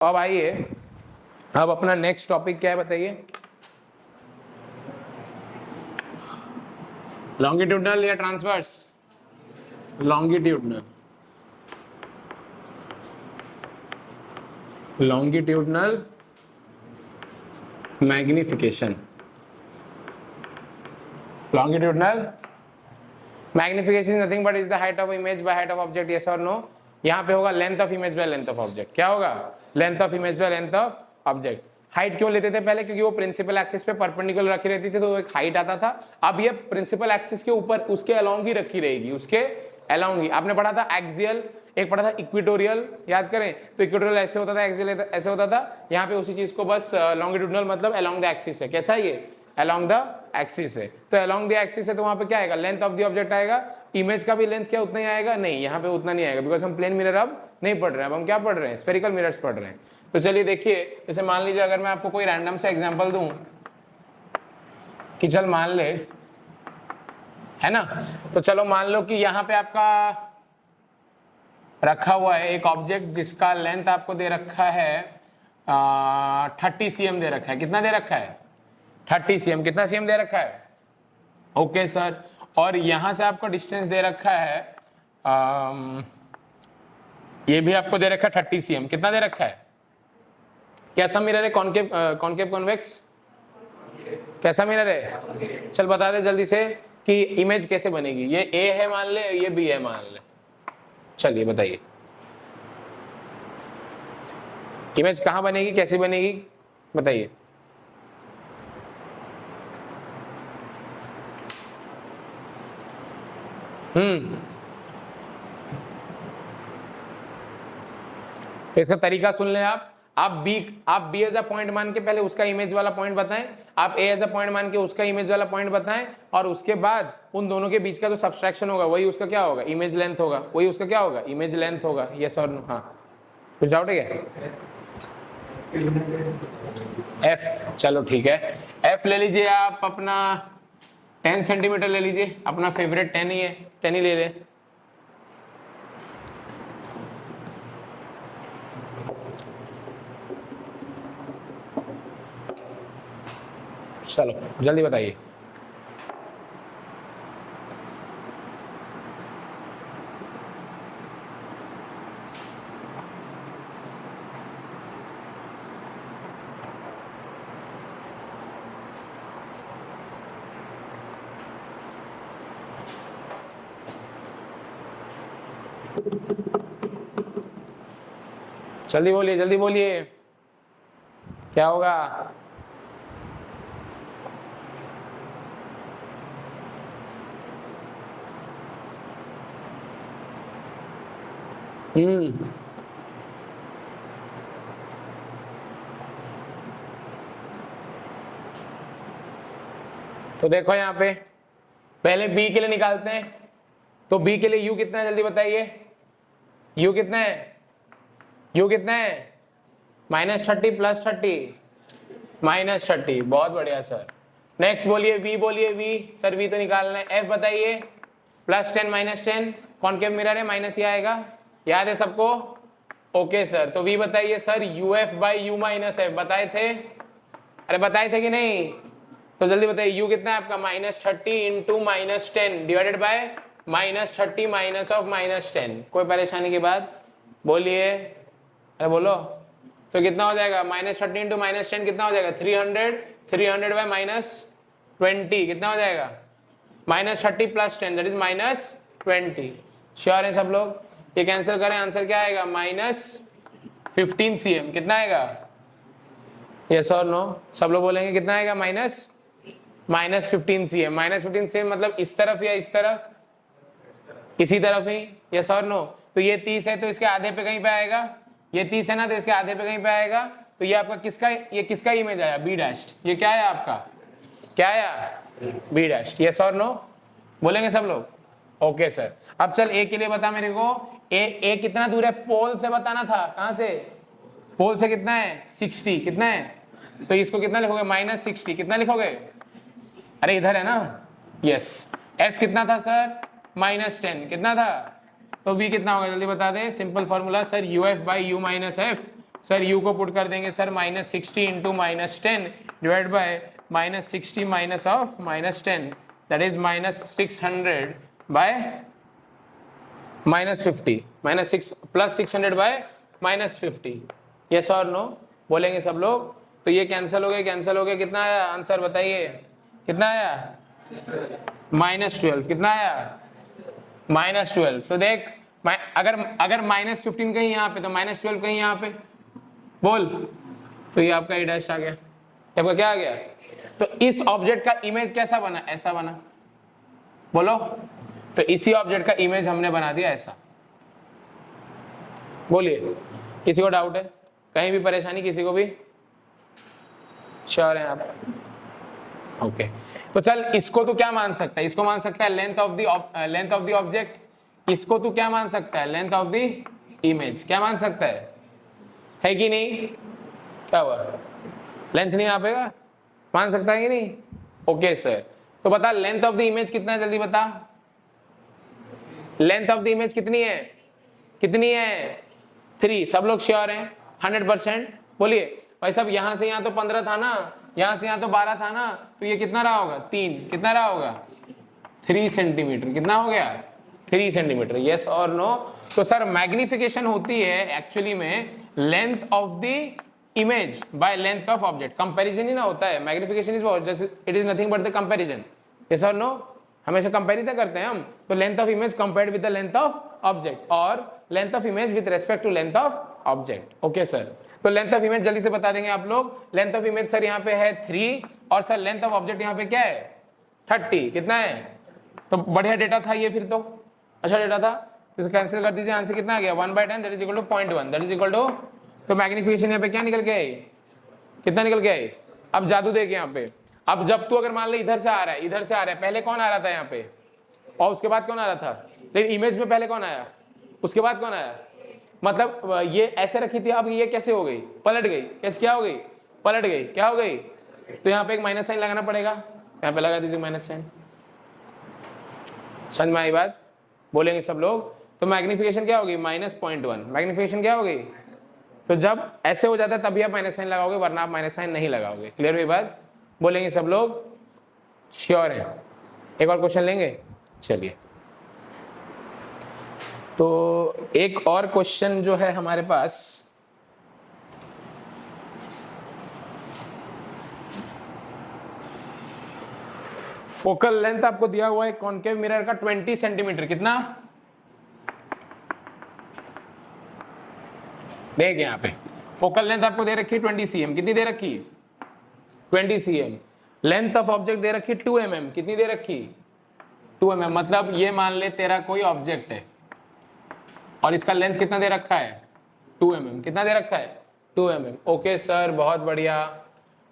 अब आइए, अब अपना नेक्स्ट टॉपिक क्या है बताइए। लॉन्गिट्यूडनल या transverse? Longitudinal. Longitudinal magnification. Longitudinal magnification is nothing but is the height of image by height of object, yes और नो। यहाँ पे होगा length of image by length of object. क्या होगा? Length of image by length of object. Height क्यों लेते थे पहले? क्योंकि वो प्रिंसिपल एक्सिस पे परपेंडिकुलर रखी रहती थी तो एक हाइट आता था। अब ये प्रिंसिपल एक्सिस के ऊपर उसके अलोंग ही रखी रहेगी, उसके अलोंग ही। आपने पढ़ा था एक्सियल, एक पढ़ा था इक्वेटोरियल, याद करें तो इक्वेटोरियल ऐसे होता था, एक्सियल ऐसे होता था। यहाँ पे उसी चीज को बस लॉन्गिट्यूडनल मतलब अलोंग द एक्सिस है। कैसा है ये? अलोंग द एक्सिस है। तो अलोंग द एक्सिस है तो वहां पे क्या आएगा? लेंथ ऑफ द ऑब्जेक्ट आएगा। इमेज का भी लेंथ क्या उतना ही आएगा? नहीं, यहाँ पे उतना नहीं आएगा बिकॉज हम प्लेन मिरर अब नहीं पढ़ रहे हैं, अब हम क्या पढ़ रहे हैं? स्फेरिकल मिरर्स पढ़ रहे हैं। तो चलिए देखिए, जैसे मान लीजिए अगर मैं आपको कोई रैंडम से एग्जांपल दूं कि चल मान ले, है ना, तो चलो मान लो कि यहाँ पे आपका रखा हुआ है एक ऑब्जेक्ट जिसका लेंथ आपको दे रखा है 30 cm दे रखा है। कितना दे रखा है? 30 cm। कितना cm दे रखा है? Okay sir. और यहां से आपको डिस्टेंस दे रखा है ये भी आपको दे रखा है 30 cm। कितना दे रखा है? कैसा मिरर है? Concave concave convex? कैसा मिरर है? चल बता दे जल्दी से कि इमेज कैसे बनेगी। ये ए है मान ले, ये बी है मान ले। चलिए बताइए इमेज कहां बनेगी, कैसे बनेगी, बताइए। तो इसका तरीका सुन लें आप बी एज अ पॉइंट मान के पहले उसका इमेज वाला पॉइंट बताएं, आप ए एज अ पॉइंट मान के उसका इमेज वाला पॉइंट बताएं, और उसके बाद उन दोनों के बीच का जो सब्सट्रैक्शन होगा वही उसका क्या होगा? इमेज लेंथ होगा। वही उसका क्या होगा? इमेज लेंथ होगा। यस और नो? हाँ, कुछ डाउट है क्या? एफ, चलो ठीक है। एफ ले लीजिए आप अपना 10 सेंटीमीटर ले लीजिए, अपना फेवरेट 10 ही है, 10 ही ले ले। चलो जल्दी बताइए। जल्दी बोलिए, जल्दी बोलिए, क्या होगा? तो देखो यहां पे पहले बी के लिए निकालते हैं। तो बी के लिए यू कितना है जल्दी बताइए। यू कितना है? यू कितना है? -30 + 30 -30। बहुत बढ़िया सर। नेक्स्ट बोलिए वी, बोलिए वी। सर वी तो निकालना है। एफ बताइए। +10 -10 कॉनकेव मिरर है, माइनस ही आएगा। याद है सबको? Okay sir. तो वी बताइए सर। UF/U-F बताए थे? अरे बताए थे कि नहीं? तो जल्दी बताइए यू कितना है आपका? -30 × -10 डिवाइडेड बाय -30 -10। कोई परेशानी की बात? बोलिए, अरे बोलो। तो कितना हो जाएगा? -30 × -10 कितना हो जाएगा? 300। 300 बाय -20 कितना हो जाएगा? -30 + 10 दैट इज -20। श्योर है सब लोग? ये कैंसिल करें, आंसर क्या आएगा? -15 cm। कितना आएगा? यस और नो? सब लोग बोलेंगे कितना आएगा? -15 cm। -15 cm मतलब इस तरफ या इस तरफ? इसी तरफ ही। यस और नो? तो ये 30 है तो इसके आधे पे कहीं पे आएगा। ये 30 है ना, तो इसके आधे पे कहीं पे आएगा। तो ये आपका किसका, ये किसका इमेज आया? B dash. ये क्या है आपका? क्या आया? B dash. यस और नो? बोलेंगे सब लोग? Okay sir. अब चल ए के लिए बता मेरे को। ए कितना दूर है? पोल से बताना था। कहां से? पोल से कितना है? 60। कितना है? तो इसको कितना लिखोगे? -60। कितना लिखोगे? अरे इधर है ना। यस। एफ कितना था सर? -10। कितना था? तो वी कितना होगा जल्दी बता दे। Simple formula sir, UF/U - F sir u को पुट कर देंगे sir -60 into -10 divide by -60 minus of -10 that is -600 by -50 -6 plus 600 by -50। Yes और नो बोलेंगे सब लोग। तो ये कैंसिल हो गया, कितना आया आंसर बताइए, कितना आया -12। कितना आया -12। तो देख अगर -15 कहीं यहाँ पे तो -12 कहीं यहाँ पे बोल, तो ये आपका ई डैश आ गया। आपका क्या आ गया? तो इस ऑब्जेक्ट का इमेज कैसा बना? ऐसा बना। बोलो, तो इसी ऑब्जेक्ट का इमेज हमने बना दिया ऐसा। बोलिए, किसी को डाउट है? कहीं भी परेशानी किसी को भी? श्योर है आप? ओके तो चल, इसको तू क्या मान सकता है? इसको मान सकता है लेंथ ऑफ द ऑब्जेक्ट। इसको तू क्या मान सकता है? Length of the image. क्या मान सकता है कि नहीं? क्या हुआ? लेंथ नहीं आ पाएगा? मान सकता है कि नहीं? ओके सर, तो बता लेंथ ऑफ द इमेज कितना है, जल्दी बता। लेंथ ऑफ द इमेज कितनी है? कितनी है? 3। सब लोग श्योर हैं 100%? बोलिए भाई साहब, यहां से यहां तो 15 था ना, यहां से यहां तो 12 था ना, तो ये कितना रहा होगा? 3। कितना रहा होगा? 3 सेंटीमीटर। कितना हो गया? 3 सेंटीमीटर। यस और नो? तो सर मैग्निफिकेशन होती है एक्चुअली में length of the image by length of object. Comparison ही ना होता है। Magnification it is nothing but the comparison. Yes और नो? हमेशा कंपैरिजन करते हैं हम। तो length of image compared with the length of object और length of image with respect to length of object. Okay sir, तो लेंथ ऑफ इमेज जल्दी से बता देंगे आप लोग। लेंथ ऑफ इमेज सर यहाँ पे है 3 और सर लेंथ ऑफ ऑब्जेक्ट यहाँ पे क्या है? 30। कितना है? तो बढ़िया डेटा था ये, फिर तो अच्छा डेटा था। तो कैंसिल कर दीजिए, आंसर कितना आ गया? 1/10 that is equal to 0.1 that is equal to. तो मैग्निफिकेशन यहाँ पे क्या निकल के आई? कितना निकल के आई? अब जादू देख यहाँ पे। अब जब तू अगर मान ले इधर से आ रहा है, इधर से आ रहा है, पहले कौन आ रहा था यहाँ पे और उसके बाद कौन आ रहा था? लेकिन इमेज में पहले कौन आया, उसके बाद कौन आया? मतलब ये ऐसे रखी थी, अब ये कैसे हो गई? पलट गई। कैसे? क्या हो गई? पलट गई। क्या हो गई? तो यहाँ पे एक माइनस साइन लगाना पड़ेगा। यहाँ पे लगा दीजिए माइनस साइन। समझ में आई बात? बोलेंगे सब लोग। तो मैग्निफिकेशन क्या होगी? -0.1। मैग्निफिकेशन क्या होगी? तो जब ऐसे हो जाता है तभी आप माइनस साइन लगाओगे, वरना आप माइनस साइन नहीं लगाओगे। क्लियर हुई बात? बोलेंगे सब लोग? श्योर है? एक और क्वेश्चन लेंगे? चलिए, तो एक और क्वेश्चन जो है हमारे पास, फोकल लेंथ आपको दिया हुआ है कॉनकेव मिरर का 20 सेंटीमीटर। कितना? देख यहाँ पे फोकल लेंथ आपको दे रखी है 20 cm। कितनी दे रखी? 20 cm। Length of object they रखी 2 mm। कितनी दे रखी? 2 mm। मतलब ये मान ले तेरा कोई ऑब्जेक्ट है और इसका लेंथ कितना दे रखा है? 2 mm। कितना दे रखा है? 2 mm। ओके सर, बहुत बढ़िया।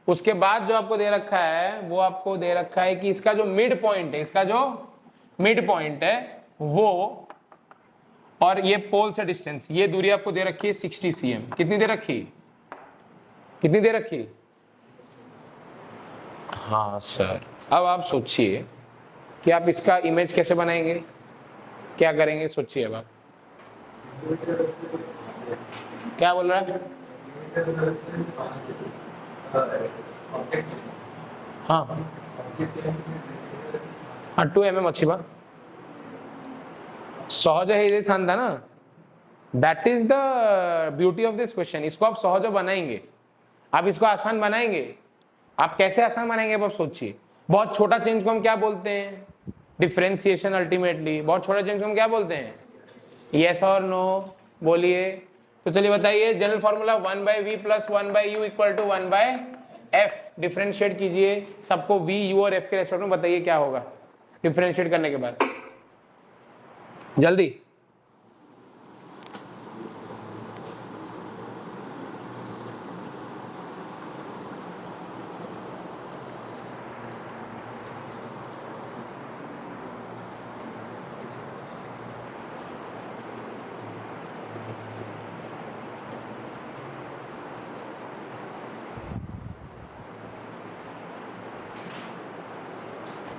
उसके बाद जो आपको दे रखा है वो आपको दे रखा है कि इसका जो मिड पॉइंट है, इसका जो मिड पॉइंट है वो, और ये पोल से डिस्टेंस, ये दूरी आपको दे रखी है 60 cm। कितनी दे रखी? कितनी दे रखी? हाँ सर, अब आप सोचिए कि आप इसका इमेज कैसे बनाएंगे, क्या करेंगे? सोचिए अब आप। क्या बोल रहा है? हाँ हाँ 2 mm अच्छी बात। सहज है था ना, that is the beauty of this question. इसको आप सहज बनाएंगे, आप इसको आसान बनाएंगे। आप कैसे आसान बनाएंगे अब आप सोचिए। बहुत छोटा चेंज को हम क्या बोलते हैं? डिफरेंशिएशन। अल्टीमेटली बहुत छोटा चेंज को हम क्या बोलते हैं? यस और नो? बोलिए। तो चलिए बताइए, general formula 1/v + 1/u = 1/f। Differentiate कीजिए सबको v, u और f के रेस्पेक्ट में, बताइए क्या होगा डिफरेंशिएट करने के बाद, जल्दी।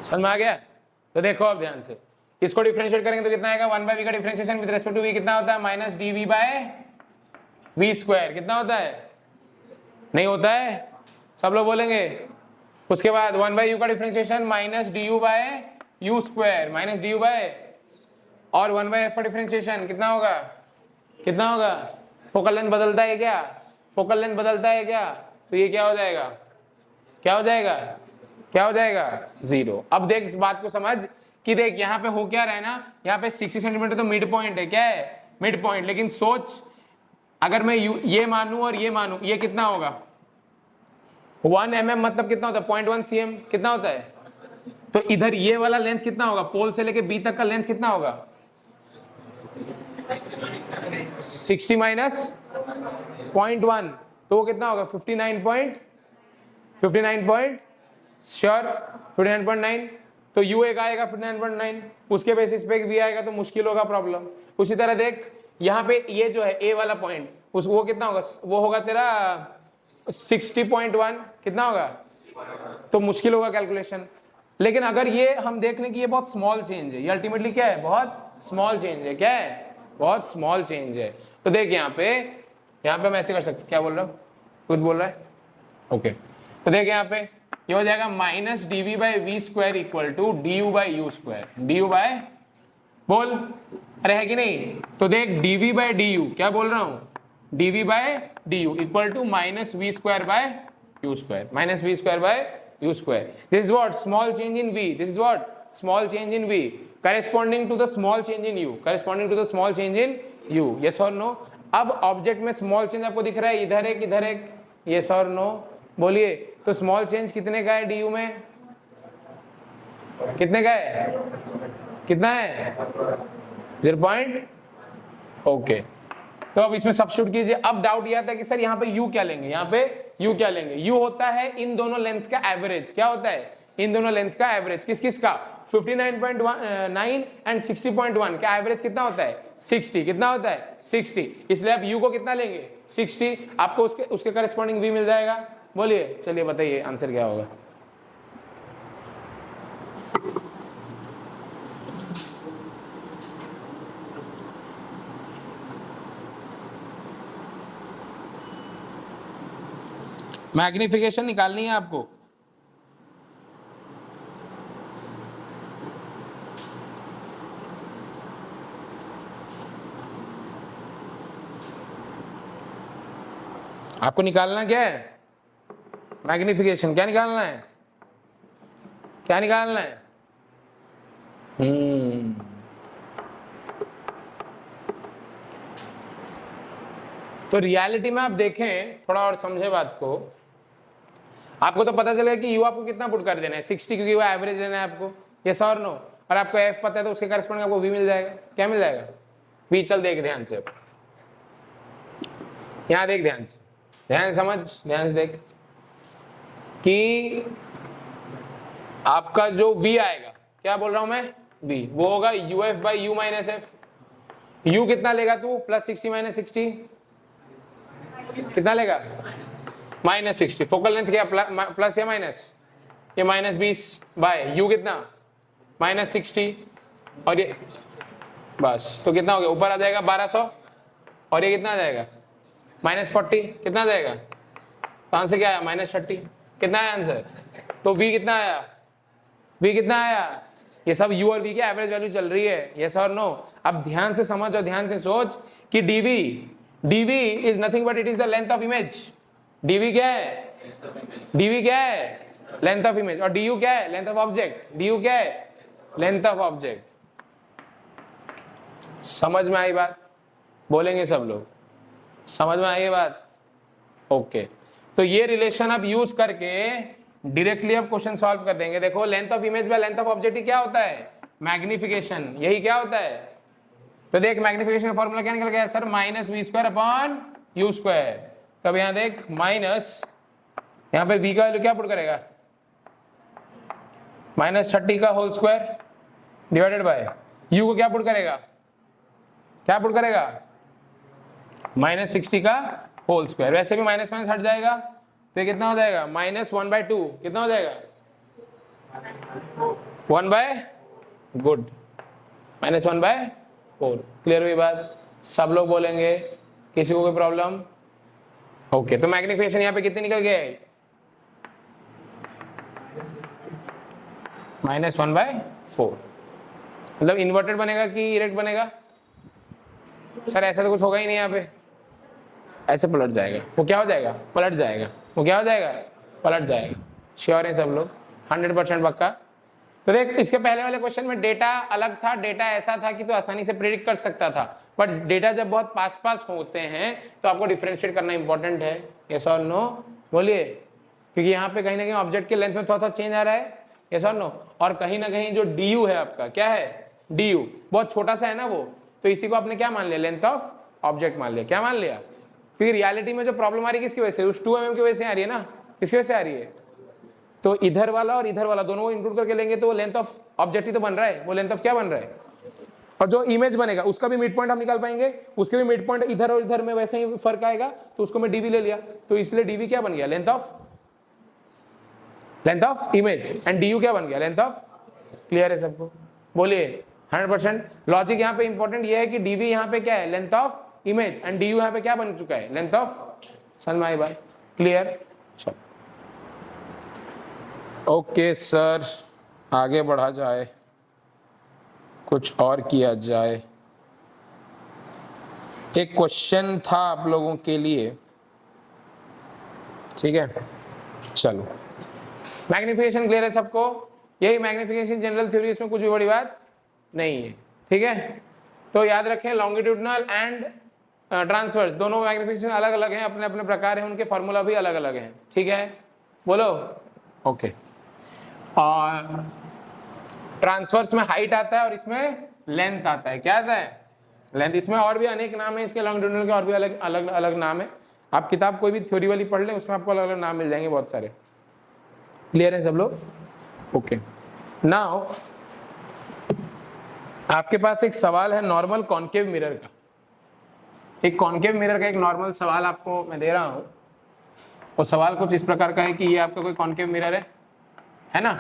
समझ में आ गया? तो देखो अब ध्यान से, इसको डिफरेंशिएट करेंगे तो कितना आएगा? 1/v का differentiation with respect to v कितना होता है? -dv/, वी स्क्वायर कितना होता है, नहीं होता है, सब लोग बोलेंगे। उसके बाद 1/u का differentiation minus d u by u square, minus d u by, और 1/f का डिफरेंशिएशन कितना होगा, कितना होगा, फोकल लेंथ बदलता है क्या, फोकल लेंथ बदलता है क्या, तो ये क्या हो जाएगा, क्या हो जाएगा, क्या हो जाएगा, 0। अब देख इस बात को समझ कि देख यहाँ पे हो क्या रहा है ना, यहाँ पे 60 सेंटीमीटर तो मिड पॉइंट है, क्या है, मिड पॉइंट। लेकिन सोच अगर मैं ये मानूं और ये मानूं, ये कितना होगा, 1 mm मतलब कितना होता है, 0.1 cm कितना होता है, तो इधर ये वाला लेंथ कितना होगा, पोल से लेके बी तक का लेंथ कितना होगा, 60 माइनस 0.1, तो वो कितना होगा, 59.9, तो u एक आएगा 59.9, उसके बेसिस पे v आएगा, तो मुश्किल होगा प्रॉब्लम। उसी तरह देख यहाँ पे ये जो है a वाला पॉइंट, उस वो कितना होगा, वो होगा तेरा 60.1, कितना होगा, तो मुश्किल होगा कैलकुलेशन। लेकिन अगर ये हम देख लें कि ये बहुत स्मॉल चेंज है, ये अल्टीमेटली क्या है, बहुत स्मॉल चेंज है, क्या है, बहुत स्मॉल चेंज है, तो देख यहाँ पे हम ऐसे कर सकते, क्या बोल रहा हूँ, कुछ बोल रहा है, ओके। तो देख यहाँ पे ये हो जाएगा minus d v by v square equal to d u by u square, d u by, बोल, अरे है कि नहीं, तो देख d v by d u, क्या बोल रहा हूँ, d v by d u equal to minus v square by u square, minus v square by u square. This is what, small change in v, this is what, small change in v corresponding to the small change in u, corresponding to the small change in u, yes or no। अब object में small change आपको दिख रहा है, इधर एक इधर एक, yes or no, बोलिए। तो स्मॉल चेंज कितने का है du में, कितने का है, कितना है, 0. ओके, तो अब इसमें सब्स्टिट्यूट कीजिए। अब डाउट ये आता है कि सर यहाँ पे u क्या लेंगे, यहाँ पे u क्या लेंगे, u होता है इन दोनों लेंथ का एवरेज, क्या होता है, इन दोनों लेंथ का एवरेज, किस किस का, 59.9 एंड 60.1 का एवरेज कितना होता है, 60, कितना होता है, 60, इसलिए आप u को कितना लेंगे, 60, आपको उसके करस्पॉन्डिंग v मिल जाएगा। बोलिए, चलिए बताइए आंसर क्या होगा। मैग्निफिकेशन निकालनी है आपको, आपको निकालना क्या है, मैग्निफिकेशन, क्या निकालना है, क्या निकालना है, तो रियलिटी में आप देखें, थोड़ा और समझे बात को, आपको तो पता चलेगा कि u आपको कितना पुट कर देना है, 60, क्योंकि वो एवरेज लेना है आपको, यस और नो, और आपको f पता है तो उसके करस्पॉन्डिंग आपको v मिल जाएगा, क्या मिल जाएगा, v। चल देख ध्यान से, यहां देख ध्यान से, ध्यान समझ, ध्यान से देख कि आपका जो v आएगा, क्या बोल रहा हूं मैं, v, वो होगा uf by u minus F. u कितना लेगा तू, प्लस 60 माइनस 60, कितना लेगा, माइनस 60। फोकल लेंथ क्या, प्लस या माइनस, ये माइनस 20 बाय u कितना, माइनस 60, और ये बस, तो कितना हो गया, ऊपर आ जाएगा 1200, और ये कितना आ जाएगा, माइनस 40, कितना आ जाएगा, तो आंसर क्या आया, माइनस 30, कितना आया आंसर, तो v कितना आया, v कितना आया, ये सब u और v की एवरेज वैल्यू चल रही है, यस और नो। अब ध्यान से समझ और ध्यान से सोच कि dv is nothing but it is the length of image, dv क्या है, dv क्या है, लेंथ ऑफ इमेज, और du क्या है, लेंथ ऑफ ऑब्जेक्ट, du क्या है, लेंथ ऑफ ऑब्जेक्ट। समझ में आई बात, बोलेंगे सब लोग, समझ में आई बात, ओके। तो ये रिलेशन आप यूज करके डायरेक्टली आप क्वेश्चन सॉल्व कर देंगे। देखो, length of image by length of object क्या होता है, मैग्निफिकेशन, यही क्या होता है। तो देख मैग्निफिकेशन फॉर्मूला क्या निकल गया sir, minus v square upon u square. तब यहाँ देख माइनस, यहाँ पे v का वैल्यू क्या पुट करेगा, माइनस 30 का whole square divided by u को क्या पुट करेगा, क्या पुट करेगा, माइनस 60 का होल स्क्वायर। वैसे भी माइनस माइनस हट जाएगा, तो कितना हो जाएगा, माइनस 1/2, कितना हो जाएगा, 1/, गुड, -1/4। क्लियर हुई बात, सब लोग बोलेंगे किसी को कोई प्रॉब्लम? ओके, तो मैग्निफिकेशन यहाँ पे कितनी निकल गया है? -1/4। मतलब इन्वर्टेड बनेगा कि इरेक्ट बनेगा? सर ऐसा तो कुछ होगा ही नहीं यहाँ पे, ऐसे पलट जाएगा। वो क्या हो जाएगा? पलट जाएगा। वो क्या हो जाएगा? पलट जाएगा। श्योर है सब लोग? 100% पक्का? तो देख, इसके पहले वाले क्वेश्चन में डेटा अलग था, डेटा ऐसा था कि तो आसानी से प्रेडिक्ट कर सकता था, बट डेटा जब बहुत पास पास होते हैं तो आपको डिफरेंशिएट करना इंपॉर्टेंट है। यस और नो बोलिए, क्योंकि यहाँ पे कहीं ना कहीं ऑब्जेक्ट के लेंथ में थोड़ा थोड़ा चेंज आ रहा है। यस और नो? और कहीं ना कहीं जो डी यू है आपका, क्या है? डी यू बहुत छोटा सा है ना वो, तो इसी को आपने क्या मान लिया? लेंथ ऑफ ऑब्जेक्ट मान लिया। क्या मान लिया? क्योंकि रियलिटी में जो प्रॉब्लम आ रही है किसकी वजह से? उस 2 mm की वजह से आ रही है ना। किसकी वजह से आ रही है? तो इधर वाला और इधर वाला दोनों को इंक्लूड करके लेंगे तो वो लेंथ ऑफ ऑब्जेक्ट ही तो बन रहा है। वो लेंथ ऑफ क्या बन रहा है? और जो इमेज बनेगा उसका भी मिड पॉइंट हम निकाल पाएंगे, उसके भी मिड पॉइंट इधर और इधर में वैसे ही फर्क आएगा, तो उसको मैं डीवी ले लिया, तो इसलिए डीवी क्या बन गया? Length of image. And D u क्या बन गया? Length of. क्लियर है सबको? बोलिए 100%। लॉजिक यहाँ पे इंपॉर्टेंट ये है कि डीवी यहाँ पे क्या है? Length of image. And D you यहाँ पे क्या बन चुका है? Length of. समझ में आई बात? क्लियर? ओके सर, आगे बढ़ा जाए, कुछ और किया जाए। एक क्वेश्चन था आप लोगों के लिए, ठीक है? चलो, मैग्निफिकेशन क्लियर है सबको? यही मैग्निफिकेशन जनरल थ्योरी, इसमें कुछ भी बड़ी बात नहीं है, ठीक है? तो याद रखें, लॉन्गिट्यूडनल एंड ट्रांसवर्स दोनों मैग्निफिकेशन अलग अलग हैं, अपने अपने प्रकार हैं, उनके फॉर्मूला भी अलग अलग हैं, ठीक है? बोलो ओके। और ट्रांसवर्स में हाइट आता है और इसमें लेंथ आता है। क्या आता है? लेंथ। इसमें और भी अनेक नाम है इसके, लॉन्गिट्यूडनल के और भी अलग अलग अलग नाम है। आप किताब कोई भी थ्योरी वाली पढ़ लें, उसमें आपको अलग अलग नाम मिल जाएंगे बहुत सारे। क्लियर है सब लोग? ओके। नाउ आपके पास एक सवाल है नॉर्मल कॉन्केव मिरर का। एक कॉन्केव मिरर का एक नॉर्मल सवाल आपको मैं दे रहा हूं। वो सवाल कुछ इस प्रकार का है कि ये आपका कोई कॉन्केव मिरर है ना,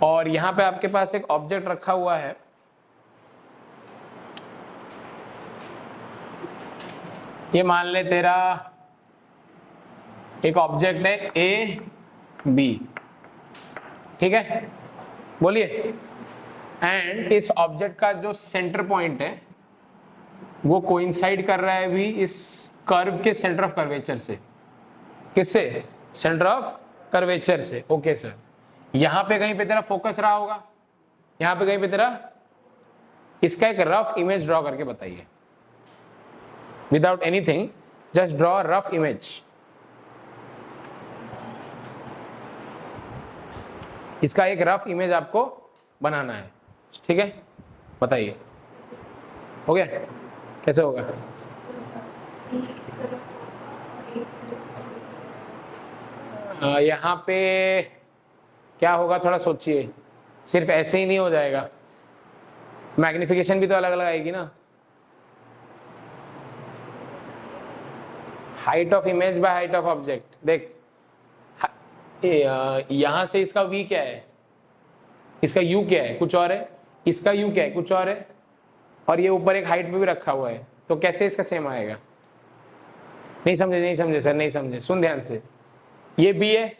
और यहां पे आपके पास एक ऑब्जेक्ट रखा हुआ है। ये मान ले तेरा एक ऑब्जेक्ट है ए बी, ठीक है? बोलिए। एंड इस ऑब्जेक्ट का जो सेंटर पॉइंट है वो कोइंसाइड कर रहा है भी इस कर्व के सेंटर ऑफ कर्वेचर से। किससे? सेंटर ऑफ कर्वेचर से। ओके सर, यहां पे कहीं पे तेरा फोकस रहा होगा, यहां पे कहीं पे तेरा। इसका एक रफ इमेज ड्रॉ करके बताइए, without anything, just draw rough image. इसका एक रफ इमेज आपको बनाना है, ठीक है? बताइए, हो गया? कैसे होगा? यहाँ पे क्या होगा थोड़ा सोचिए। सिर्फ ऐसे ही नहीं हो जाएगा, मैग्निफिकेशन भी तो अलग अलग आएगी ना। Height of image by height of object. देख, यहां से इसका v क्या है, इसका u क्या है, कुछ और है, इसका u क्या है, कुछ और है, और ये ऊपर एक हाइट पे भी रखा हुआ है, तो कैसे इसका सेम आएगा? नहीं समझे? नहीं समझे सर? नहीं समझे? सुन ध्यान से। ये b है,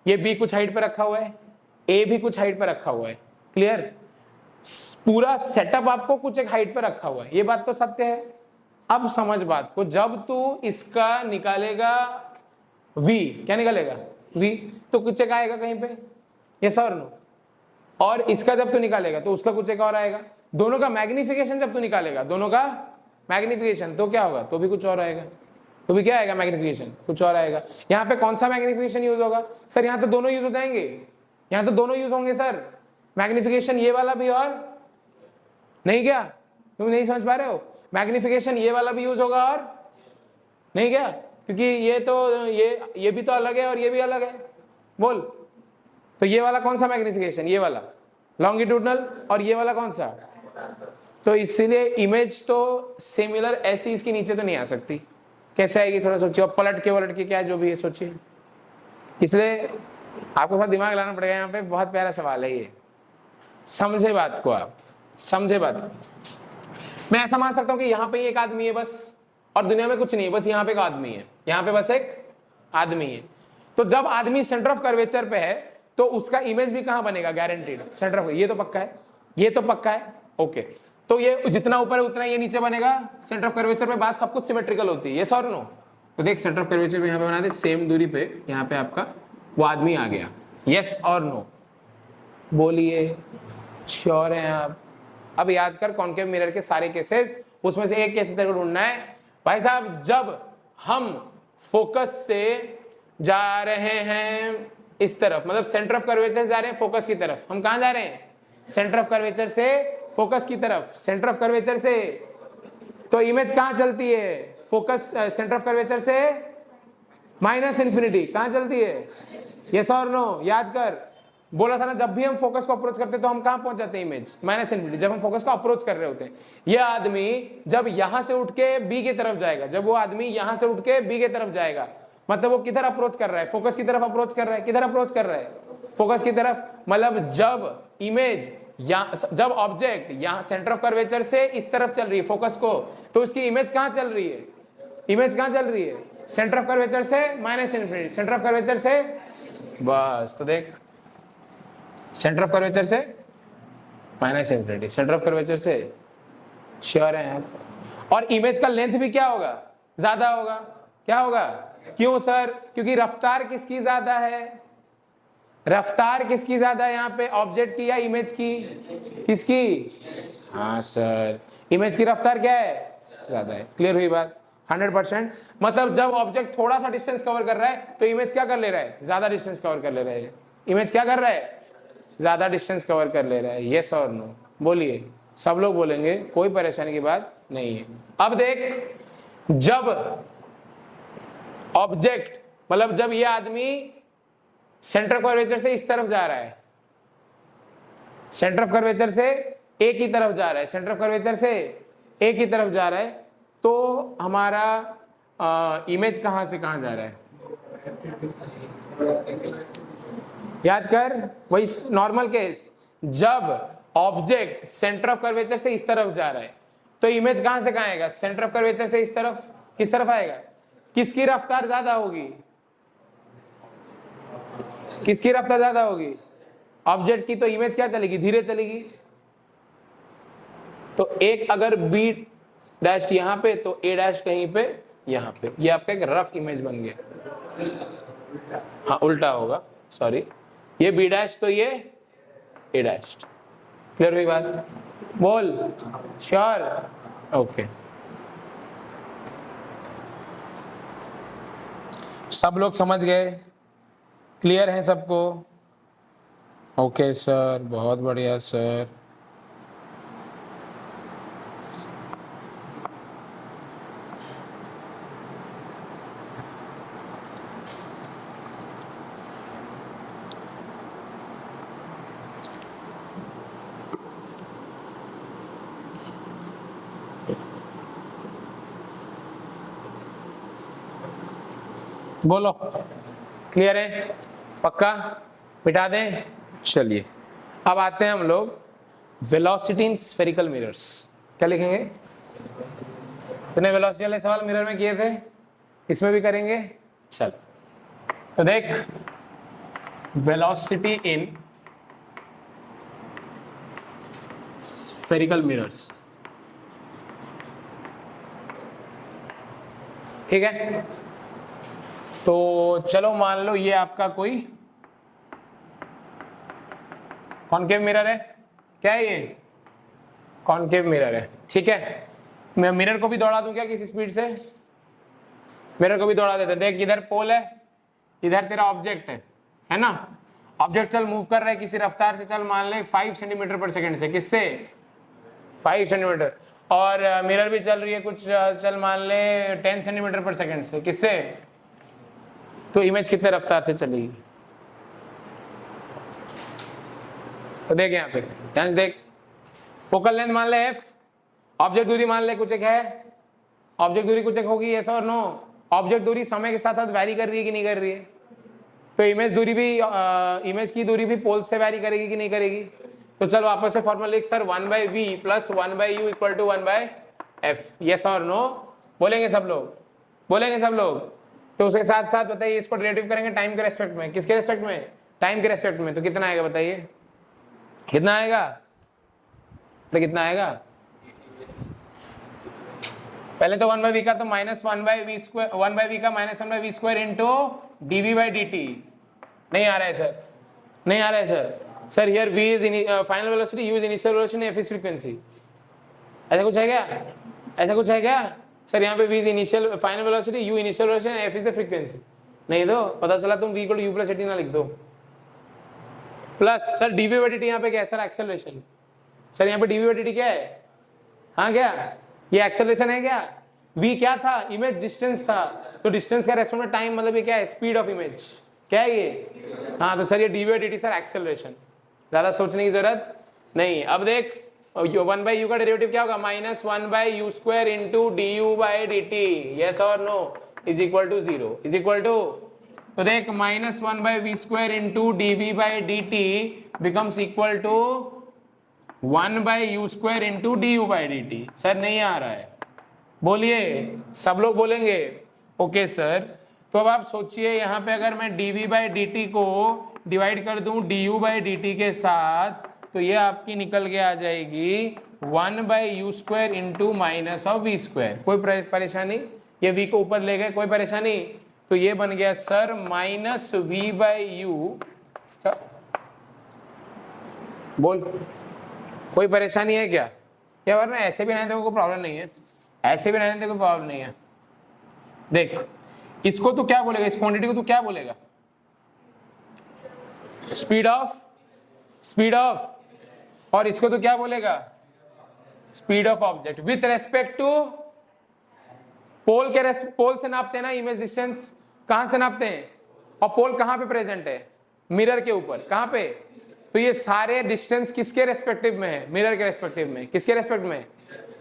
ये b कुछ हाइट पे रखा हुआ है, a भी कुछ हाइट पे रखा हुआ है। क्लियर? पूरा सेटअप आपको कुछ एक हाइट पे रखा हुआ है, ये बात तो सत्य है। अब समझ बात को, जब तू इसका निकालेगा v, क्या निकालेगा? v, तो कुछ एक आएगा कहीं पे, यस और नो? और इसका जब तू निकालेगा तो उसका कुछ एक और आएगा। दोनों का मैग्निफिकेशन जब तू निकालेगा, दोनों का मैग्निफिकेशन, तो क्या होगा? तो भी कुछ और आएगा। तो भी क्या आएगा? मैग्निफिकेशन कुछ और आएगा। यहाँ पे कौन सा मैग्निफिकेशन यूज होगा? सर यहाँ तो दोनों यूज हो जाएंगे, यहाँ तो दोनों यूज होंगे सर। मैग्निफिकेशन ये वाला भी और नहीं, क्या तुम नहीं समझ पा रहे हो? मैग्निफिकेशन ये वाला भी यूज होगा और नहीं, क्या? क्योंकि ये तो ये भी तो अलग है और ये भी अलग है। बोल, तो ये वाला कौन सा मैग्निफिकेशन? ये वाला लॉन्गिट्यूडनल, और ये वाला कौन सा? तो इसीलिए इमेज तो सिमिलर ऐसी इसके नीचे तो नहीं आ सकती। कैसे आएगी? थोड़ा सोचिए, और पलट के क्या जो भी है सोचिए। इसलिए आपको थोड़ा दिमाग लाना पड़ेगा यहाँ पे। बहुत प्यारा सवाल है ये, समझे बात को, आप समझे बात को। मैं ऐसा मान सकता हूँ कि यहाँ पे एक आदमी है बस, और दुनिया में कुछ नहीं है, बस यहाँ पे एक आदमी है, यहाँ पे बस एक आदमी है। तो जब आदमी सेंटर ऑफ कर्वेचर पे है तो उसका इमेज भी कहां बनेगा, गारंटीड सेंटर ऑफ, ये तो पक्का है, ये तो पक्का है। ओके, तो ये जितना ऊपर है उतना ये नीचे बनेगा। सेंटर ऑफ कर्वेचर पे बात सब कुछ सिमेट्रिकल होती है, यस और नो। तो देख सेंटर ऑफ कर्वेचर पे यहाँ पे बना दे, सेम दूरी पे यहाँ पे आपका वो आदमी आ गया, यस और नो बोलिए, श्योर हैं आप। अब याद कर कॉन्केव मिरर के सारे केसेस, उसमें से एक केस तेरे को ढूंढना है भाई साहब। जब हम फोकस से जा रहे हैं इस तरफ, मतलब सेंटर ऑफ कर्वेचर जा रहे हैं फोकस की तरफ, हम कहां जा रहे हैं, सेंटर ऑफ कर्वेचर से फोकस की तरफ, सेंटर ऑफ कर्वेचर से, तो इमेज कहां चलती है, फोकस सेंटर ऑफ कर्वेचर से माइनस इन्फिनिटी, कहां चलती है, यस और नो। याद कर, बोला था ना जब भी हम फोकस को अप्रोच करते हैं तो हम कहां पहुंच जाते हैं, इमेज माइनस इन्फिनिटी, जब हम फोकस को अप्रोच कर रहे होते हैं। यह आदमी जब यहां से उठ के बी की तरफ जाएगा, जब वो आदमी यहां से उठ के बी की तरफ जाएगा, मतलब वो किधर अप्रोच कर रहा है, फोकस की तरफ अप्रोच कर रहा है, किधर अप्रोच कर रहा है, फोकस की तरफ। मतलब जब इमेज जब ऑब्जेक्ट यहां सेंटर ऑफ कर्वेचर से इस तरफ चल रही है फोकस को, तो उसकी इमेज कहां चल रही है, इमेज कहां चल रही है, सेंटर ऑफ कर्वेचर से minus infinity, centre of curvature से, बस। तो देख सेंटर ऑफ कर्वेचर से minus infinity, centre of curvature से, श्योर है आप। और इमेज का लेंथ भी क्या होगा, ज्यादा होगा, क्या होगा, क्यों सर, क्योंकि रफ्तार किसकी ज्यादा है, रफ्तार किसकी ज्यादा है यहाँ पे, ऑब्जेक्ट की या इमेज की, किसकी, हाँ सर इमेज की रफ्तार क्या है, ज्यादा है। क्लियर हुई बात, 100%। मतलब जब ऑब्जेक्ट थोड़ा सा डिस्टेंस कवर कर रहा है तो इमेज क्या कर ले रहा है, ज्यादा डिस्टेंस कवर कर ले रहा है, इमेज क्या कर रहा है, ज्यादा डिस्टेंस कवर कर ले रहा है, यस और नो बोलिए, सब लोग बोलेंगे, कोई परेशानी की बात नहीं है। अब देख, जब ऑब्जेक्ट, मतलब जब ये आदमी सेंटर ऑफ कर्वेचर से इस तरफ जा रहा है, सेंटर ऑफ कर्वेचर से ए की तरफ जा रहा है, सेंटर ऑफ कर्वेचर से ए की तरफ जा रहा है, तो हमारा इमेज कहां से कहां जा रहा है, याद कर, वही नॉर्मल केस, जब ऑब्जेक्ट सेंटर ऑफ कर्वेचर से इस तरफ जा रहा है तो इमेज कहां से कहां आएगा, सेंटर ऑफ कर्वेचर से इस तरफ, किस तरफ आएगा, किसकी रफ्तार ज्यादा होगी, किसकी रफ्तार ज्यादा होगी, ऑब्जेक्ट की, तो इमेज क्या चलेगी, धीरे चलेगी। तो एक अगर बी डैश यहां पे तो ए डैश कहीं पे यहां पे, ये आपका एक रफ इमेज बन गया, हाँ उल्टा होगा, सॉरी, ये बी डैश तो ये ए डैश। क्लियर हुई बात, बोल, श्योर, ओके। सब लोग समझ गए, क्लियर है सबको, ओके सर, बहुत बढ़िया सर। बोलो, क्लियर है, पक्का, मिटा दें। चलिए अब आते हैं हम लोग वेलोसिटी इन स्फेरिकल मिरर्स। क्या लिखेंगे, तूने वेलोसिटी वाले सवाल मिरर में किए थे, इसमें भी करेंगे। चल तो देख, वेलोसिटी इन स्फेरिकल मिरर्स, ठीक है। तो चलो मान लो ये आपका कोई कॉनकेव मिरर है, क्या है ये, कॉनकेव मिरर है, ठीक है। मैं मिरर को भी दौड़ा दूं क्या किसी स्पीड से, मिरर को भी दौड़ा देते। देख इधर पोल है, इधर तेरा ऑब्जेक्ट है ना, ऑब्जेक्ट चल मूव कर रहा है किसी रफ्तार से, चल मान ले 5 सेंटीमीटर पर सेकंड से, किससे, 5 सेंटीमीटर, और मिरर भी चल रही है कुछ, चल मान ले 10 सेंटीमीटर पर सेकंड से, किससे, तो इमेज कितने रफ्तार से चलेगी। तो देख यहाँ पे ध्यान से देख, फोकल लेंथ मान ले f, ऑब्जेक्ट दूरी मान ले कुछ एक है, ऑब्जेक्ट दूरी कुछ एक होगी, यस और नो। ऑब्जेक्ट दूरी समय के साथ साथ वैरी कर रही है कि नहीं कर रही है, तो इमेज दूरी भी, इमेज की दूरी भी पोल से वैरी करेगी कि नहीं करेगी। तो चलो वापस से फॉर्मूला लिख sir, 1/v + 1/u = 1/f, yes और नो बोलेंगे सब लोग, बोलेंगे सब लोग। तो उसके साथ साथ बताइए इसको डेरिवेटिव करेंगे टाइम के रेस्पेक्ट में। किसके रेस्पेक्ट में? टाइम के रेस्पेक्ट में। तो कितना आएगा बताइए, कितना आएगा? तो कितना आएगा? पहले तो 1/v का तो माइनस 1/v स्क्वायर, 1/v का minus 1/v square into dv/dt। नहीं आ रहा है सर, नहीं आ रहा है sir. Sir here v is final velocity, u is initial velocity, f is frequency. ऐसा कुछ है क्या? ऐसा कुछ है क्या सर? यहाँ पे v is initial final velocity, u initial velocity, f is the frequency. नहीं तो पता चला तुम v = u + at ना लिख दो। प्लस सर dv/dt यहाँ पे क्या है सर? एक्सेलरेशन। सर यहाँ पे dv/dt क्या है? हाँ क्या ये एक्सेलरेशन है क्या? v क्या था? इमेज डिस्टेंस था। तो डिस्टेंस का रेस्पेक्ट में टाइम मतलब ये क्या है? Speed of image. क्या है ये? हाँ तो सर ये dv/dt सर एक्सेलरेशन। ज्यादा सोचने की जरूरत नहीं। अब देख 1/u का डेरिवेटिव क्या होगा? Minus 1/u² into du/dt। Yes और no? Is equal to 0। Is equal to, तो देख minus 1/v² into dv/dt becomes equal to 1/u² into du/dt। Sir नहीं आ रहा है, बोलिए, सब लोग बोलेंगे। ओके सर, तो अब आप सोचिए यहाँ पे अगर मैं dv/dt को डिवाइड कर दूं du/dt के साथ, तो ये आपकी निकल के आ जाएगी 1/u² into minus of v²। कोई परेशानी? ये v को ऊपर ले गए, कोई परेशानी? तो ये बन गया सर माइनस v/u। बोल, कोई परेशानी है क्या? या वरना ऐसे भी रहने दे, कोई प्रॉब्लम नहीं है, ऐसे भी रहने दे, कोई प्रॉब्लम नहीं है। देख इसको तो क्या बोलेगा, इस क्वांटिटी को तो क्या बोलेगा? Speed of, speed of. और इसको तो क्या बोलेगा? Speed of object with respect to pole के पोल से नापते हैं ना इमेज डिस्टेंस। कहां से नापते हैं? और पोल कहां पे प्रेजेंट है? मिरर के ऊपर। कहां पे? तो ये सारे डिस्टेंस किसके रेस्पेक्टिव में है? मिरर के रेस्पेक्टिव में। किसके रेस्पेक्ट में?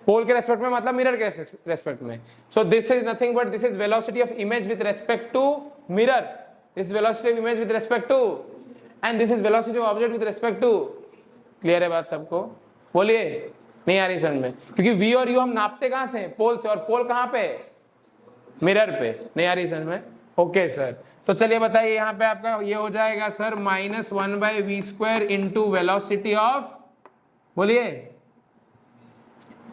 पोल के रेस्पेक्ट में, मतलब मिरर के रेस्पेक्ट में। So this is nothing but this is velocity of image with respect to mirror. This velocity of image with respect to, and this is velocity of object with respect to. Clear है बात सबको? बोलिए, नहीं आ रही समझ में? क्योंकि v और u हम नापते कहां से? पोल से। और पोल कहां पे? मिरर पे। नहीं आ रही समझ में? ओके सर, तो चलिए बताइए यहाँ पे आपका ये हो जाएगा sir minus 1/v² into velocity of, बोलिए,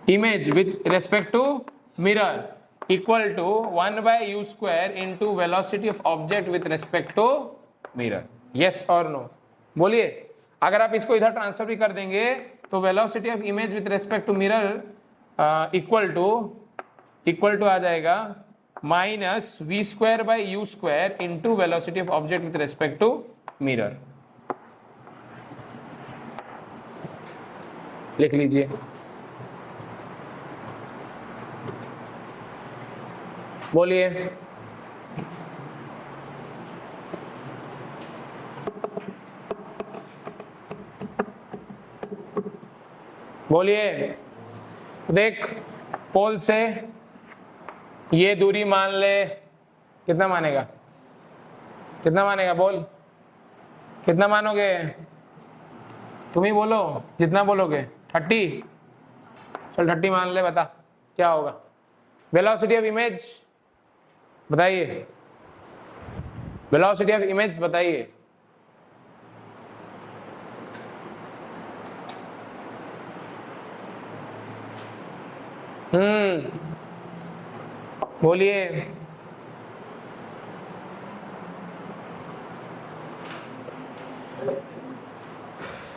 image with respect to mirror equal to 1/u² into velocity of object with respect to mirror. Yes और नो? बोलिए। अगर आप इसको इधर ट्रांसफर भी कर देंगे तो velocity of image with respect to mirror equal to आ जाएगा minus v²/u² into velocity of object with respect to mirror. लिख लीजिए। बोलिए। बोलिए। देख पोल से ये दूरी मान ले, कितना मानेगा? कितना मानेगा? बोल, कितना मानोगे? तुम ही बोलो, जितना बोलोगे। 30? चल 30 मान ले, बता क्या होगा? वेलोसिटी ऑफ इमेज बताइए, वेलोसिटी ऑफ इमेज बताइए। बोलिए।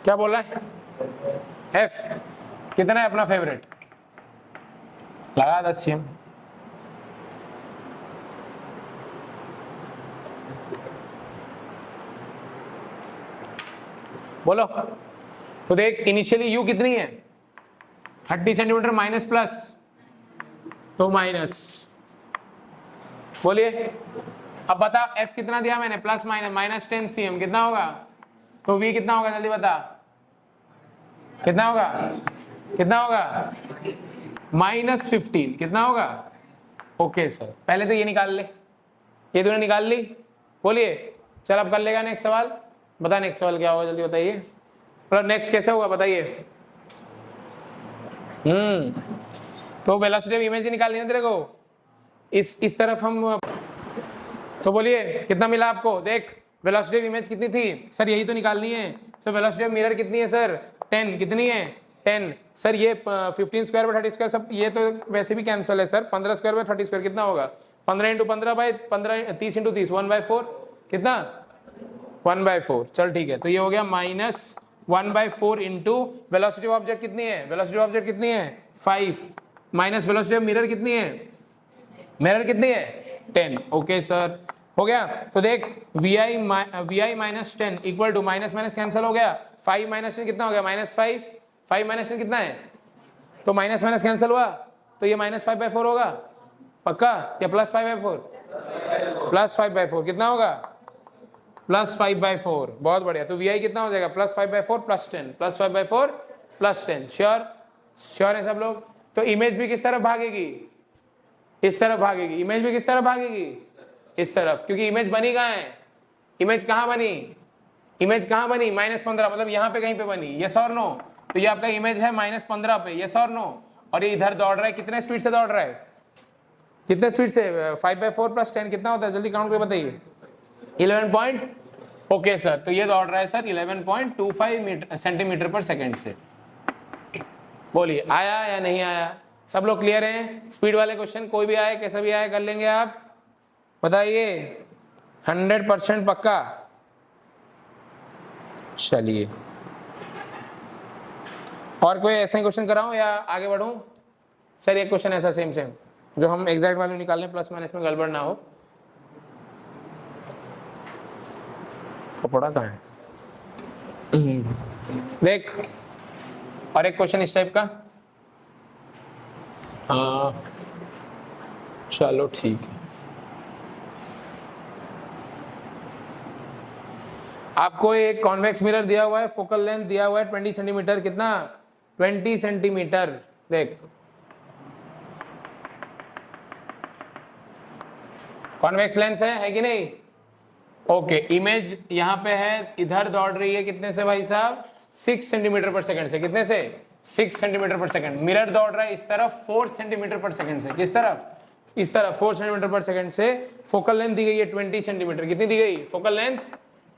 क्या बोल रहा है? एफ कितना है अपना फेवरेट? लगा 10 cm। बोलो। तो देख इनिशियली यू कितनी है? 30 सेंटीमीटर माइनस प्लस, तो माइनस। बोलिए। अब बता एफ कितना दिया मैंने? Plus minus 10 cm। कितना होगा? तो v कितना होगा? जल्दी बता, कितना होगा? कितना होगा? -15। कितना होगा? ओके सर, पहले तो ये निकाल ले, ये तूने निकाल ली। बोलिए। चल अब कर लेगा नेक्स्ट सवाल। बता नेक्स्ट सवाल क्या होगा, जल्दी बताइए। मतलब नेक्स्ट कैसे होगा बताइए। तो वेलोसिटी ऑफ इमेज निकालनी है तेरे को। इस तरफ हम, तो बोलिए कितना मिला आपको? देख वेलोसिटी ऑफ इमेज कितनी थी सर? यही तो निकालनी है सर। वेलोसिटी ऑफ मिरर कितनी है सर? 10। कितनी है? 10 सर। ये 15 स्क्वायर बाई 30 स्क्वायर सब ये तो वैसे भी कैंसिल है सर। 15 स्क्वायर बाई 30 स्क्वायर कितना होगा? 15 इंटू 15 बाई 15, 30 इंटू 30, 1/4 कितना? 1/4। चल ठीक है, तो ये हो गया -1/4 इंटू वेलोसिटी ऑफ ऑब्जेक्ट कितनी है? वेलोसिटी ऑफ ऑब्जेक्ट कितनी है? 5 माइनस वेलोसिटी ऑफ मिरर कितनी है? मिरर कितनी है? 10। ओके सर, हो गया। तो देख vi minus 10 equal to minus minus cancel हो गया, 5 माइनस 10 कितना हो गया? -5। 5 माइनस 10 कितना है? तो माइनस माइनस कैंसिल हुआ, तो ये -5/4 होगा पक्का, या +5/4? +5/4 कितना होगा? +5/4। बहुत बढ़िया। तो vi कितना हो जाएगा? +5/4 +10, +5/4 +10। श्योर? श्योर है सब लोग? तो इमेज भी किस तरफ भागेगी? इस तरफ भागेगी। इमेज भी किस तरफ भागेगी? इस तरफ, क्योंकि इमेज बनी कहाँ है? इमेज कहाँ बनी? इमेज कहाँ बनी? -15, मतलब यहाँ पे कहीं पे बनी। यस और नो? तो ये आपका इमेज है -15 पे। यस और नो? और ये इधर दौड़ रहा है, कितने स्पीड से दौड़ रहा है? कितने स्पीड से? 5/4 + 10 कितना होता है? जल्दी काउंट करके बताइए। 11 पॉइंट। ओके सर, तो ये दौड़ रहा है सर 11.25 सेंटीमीटर पर सेकेंड से। बोलिए आया या नहीं आया? सब लोग क्लियर हैं? स्पीड वाले क्वेश्चन कोई भी आए, कैसा भी आए, कर लेंगे आप? बताइए। 100% पक्का? चलिए, और कोई ऐसा ही क्वेश्चन कराऊं या आगे बढ़ूं? सर एक क्वेश्चन ऐसा सेम जो हम एग्जैक्ट वैल्यू निकालने, प्लस माइनस में गड़बड़ ना हो। कपड़ा कहाँ है? देख, और एक क्वेश्चन इस टाइप का। हाँ चलो ठीक है। आपको एक कॉन्वेक्स मिरर दिया हुआ है, फोकल लेंथ दिया हुआ है 20 सेंटीमीटर। कितना? 20 सेंटीमीटर। देख, कॉन्वेक्स लेंस है कि नहीं? ओके, इमेज यहाँ पे है, इधर दौड़ रही है कितने से भाई साहब? 6 सेंटीमीटर पर सेकंड से। कितने से? 6 सेंटीमीटर पर सेकंड। मिरर दौड़ रहा है इस तरफ 4 सेंटीमीटर पर सेकंड से। किस तरफ? इस तरफ 4 सेंटीमीटर पर सेकंड से। फोकल लेंथ दी गई है 20 सेंटीमीटर। कितनी दी गई? Focal length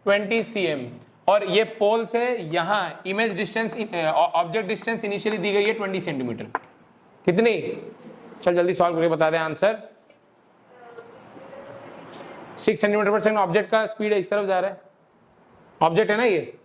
20 cm। और ये पोल से यहाँ image distance, object distance initially the गई है 20 सेंटीमीटर। कितनी? चल जल्दी सॉल्व करके बता दे आंसर। 6 सेंटीमीटर पर सेकंड ऑब्जेक्ट का स्पीड है, इस तरफ जा रहा है। ऑब्जेक्ट है ना ये?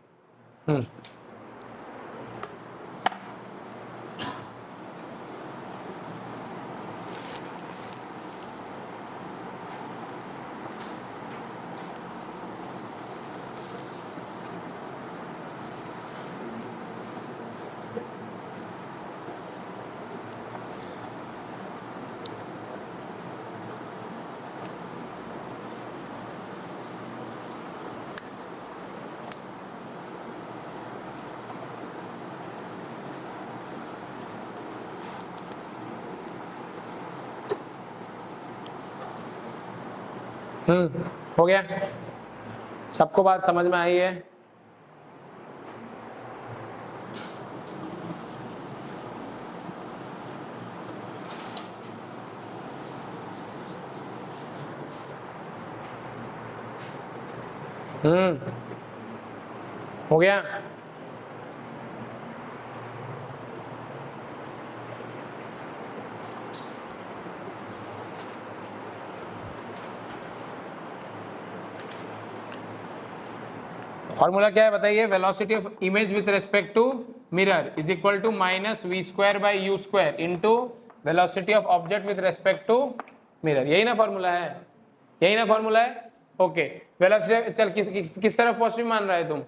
हो गया? सबको बात समझ में आई है? हो गया? फॉर्मूला क्या है बताइए? Velocity of image with respect to mirror is equal to -v²/u² into velocity of object with respect to mirror. यही ना फॉर्मूला है? यही ना फॉर्मूला है? ओके, वेलोसिटी चल किस तरफ पॉजिटिव मान रहा है? तुम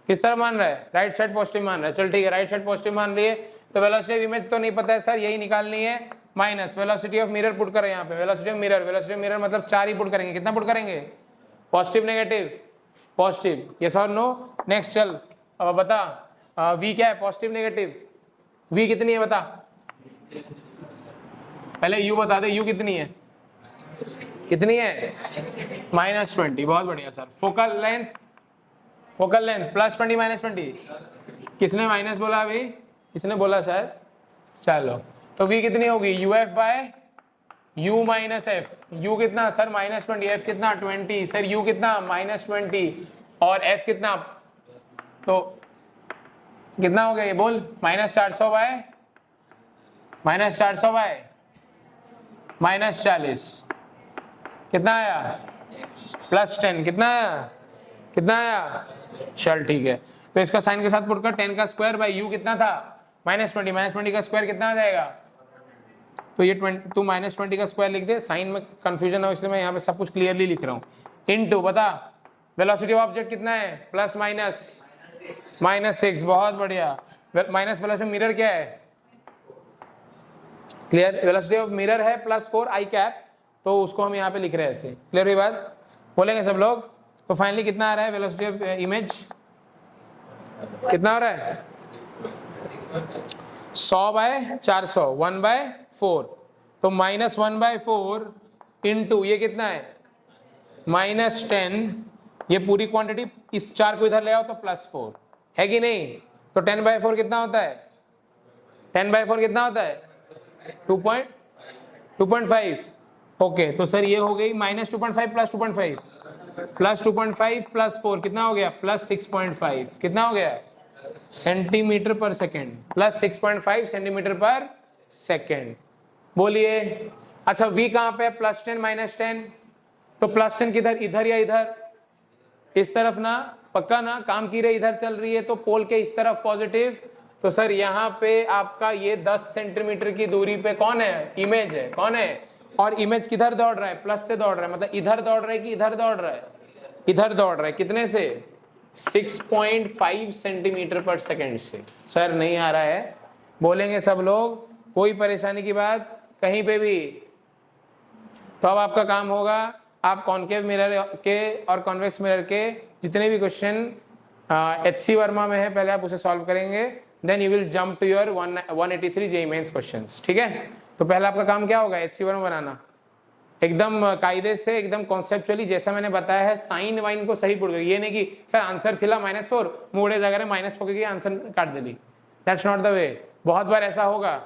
किस तरफ मान रहा है? राइट साइड पॉजिटिव मान रहा है। चल ठीक है, राइट साइड पॉजिटिव मान रही है, तो वेलोसिटी ऑफ इमेज तो नहीं पता है सर, यही निकालनी है। Minus velocity of mirror put करें यहाँ पे। वेलोसिटी ऑफ मिरर मतलब 4 ही पुट करेंगे। कितना पुट करेंगे? Positive negative? पॉजिटिव। यस और नो? नेक्स्ट चल, अब बता v क्या है? Positive negative? v कितनी है बता? पहले u बता दे, u कितनी है? कितनी है? -20। बहुत बढ़िया सर। Focal length +20 -20? किसने माइनस बोला अभी? किसने बोला शायद? चलो, तो v कितनी होगी? uf/, u minus F, u कितना सर -20, f कितना 20 सर, u कितना -20 और f कितना, तो कितना हो गया ये बोल, -400 बाय -40, कितना आया +10, कितना आया, चल ठीक है। तो इसका साइन के साथ पुट कर, 10 का स्क्वायर बाई u कितना था -20 का स्क्वायर कितना आ जाएगा, तो ये 20, तू -20 का स्क्वायर लिख दे, साइन में कंफ्यूजन हो इसलिए मैं यहाँ पे सब कुछ क्लियरली लिख रहा हूँ। इनटू बता वेलोसिटी ऑफ ऑब्जेक्ट कितना है, ±6, बहुत बढ़िया। माइनस वेलोसिटी मिरर क्या है, क्लियर, वेलोसिटी ऑफ मिरर है +4 i कैप, तो उसको हम यहाँ पे लिख रहे हैं ऐसे, क्लियर हुई बात, बोलेंगे सब लोग। तो फाइनली कितना आ रहा है वेलोसिटी ऑफ इमेज, कितना हो रहा है 100/400, 1/4, तो -1/4 इंटू ये कितना है -10, ये पूरी क्वांटिटी, इस 4 को इधर ले आओ तो +4 है कि नहीं, तो 10/4 कितना होता है, 10/4 कितना होता है 2.5, ओके। तो सर ये हो गई -2.5 +2.5 +4 कितना हो गया +6.5, कितना हो गया सेंटीमीटर पर सेकेंड, +6.5 सेंटीमीटर पर सेकेंड, बोलिए। अच्छा v कहाँ पे, +10 -10, तो +10 किधर, इधर या इधर, इस तरफ ना, पक्का ना, काम की रही इधर चल रही है तो पोल के इस तरफ पॉजिटिव, तो सर यहाँ पे आपका ये 10 सेंटीमीटर की दूरी पे कौन है, इमेज है, कौन है, और इमेज किधर दौड़ रहा है, प्लस से दौड़ रहा है, मतलब इधर दौड़ रहा है कि इधर दौड़ रहा है, इधर दौड़ रहा है, कितने से 6.5 सेंटीमीटर पर सेकेंड से। सर नहीं आ रहा है, बोलेंगे सब लोग, कोई परेशानी की बात कहीं पे भी, तो अब आपका काम होगा, आप कॉनकेव मिरर के और कॉन्वेक्स मिरर के जितने भी क्वेश्चन HC वर्मा में है पहले आप उसे सॉल्व करेंगे, then you will jump to your 183 JEE mains questions, ठीक है। तो पहला आपका काम क्या होगा, HC वर्मा बनाना, एकदम कायदे से, एकदम कॉन्सेप्चुअली, जैसा मैंने बताया है, साइन वाइन को सही पुट कर, ये नहीं कि सर आंसर थिला -4 मुड़े जगह माइनस पकड़ आंसर काट देली, दैट्स नॉट द वे। बहुत बार ऐसा होगा